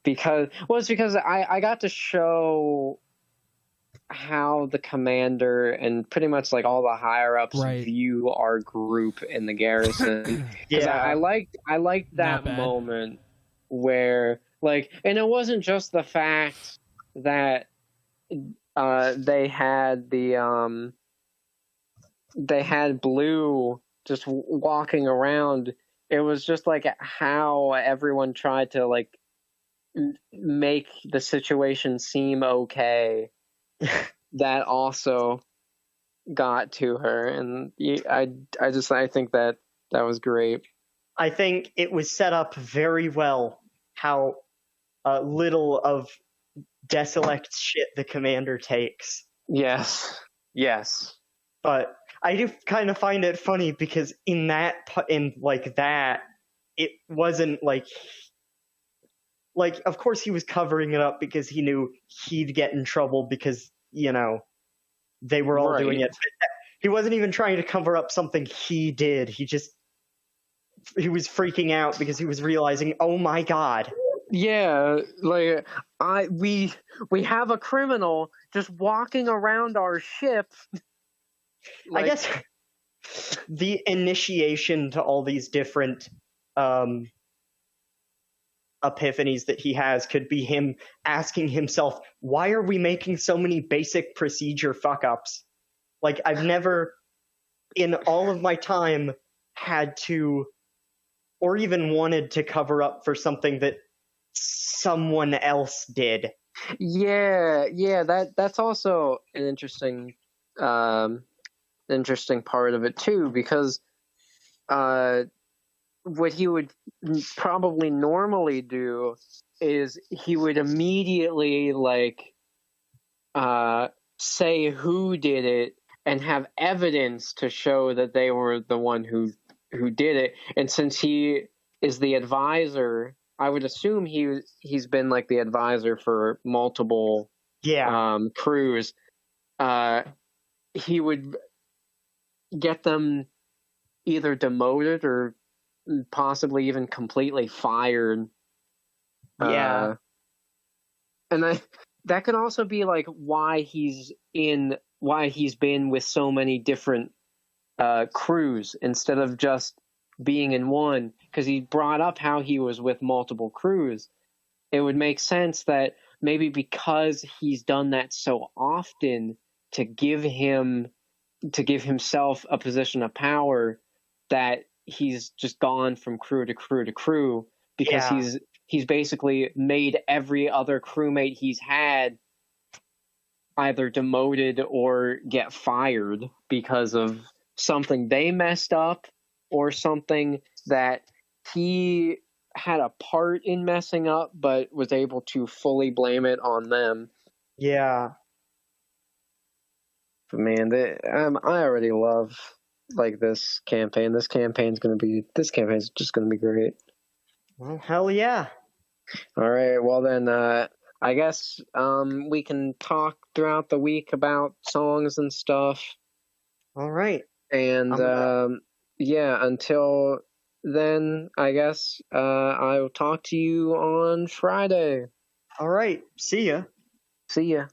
because I got to show how the commander and pretty much like all the higher ups view our group in the garrison. I liked that moment where like, and it wasn't just the fact that they had Blue just walking around. It was just like how everyone tried to like make the situation seem okay. That also got to her, and I think that was great. I think it was set up very well how little of Deselect's shit the commander takes. Yes. But I do kind of find it funny because in that, it wasn't like, of course he was covering it up because he knew he'd get in trouble because, you know, they were all doing it. But he wasn't even trying to cover up something he did. He was freaking out because he was realizing, oh my god. Yeah, like we have a criminal just walking around our ship. I guess the initiation to all these different epiphanies that he has could be him asking himself, why are we making so many basic procedure fuck-ups? Like, I've never, in all of my time, had to, or even wanted to cover up for something that someone else did. Yeah, that's also an interesting part of it too, because what he would probably normally do is he would immediately like say who did it and have evidence to show that they were the one who did it. And since he is the advisor, I would assume he's been like the advisor for multiple crews. He would get them either demoted or possibly even completely fired. Yeah. And that could also be like why he's been with so many different crews instead of just being in one, because he brought up how he was with multiple crews. It would make sense that maybe because he's done that so often to give himself a position of power, that he's just gone from crew to crew to crew, because he's basically made every other crewmate he's had either demoted or get fired because of something they messed up or something that he had a part in messing up but was able to fully blame it on them. Yeah. But man, I already love like this campaign. This campaign's just gonna be great. Well, hell yeah. All right. Well then, I guess we can talk throughout the week about songs and stuff. All right. And until then, I guess I will talk to you on Friday. All right. See ya. See ya.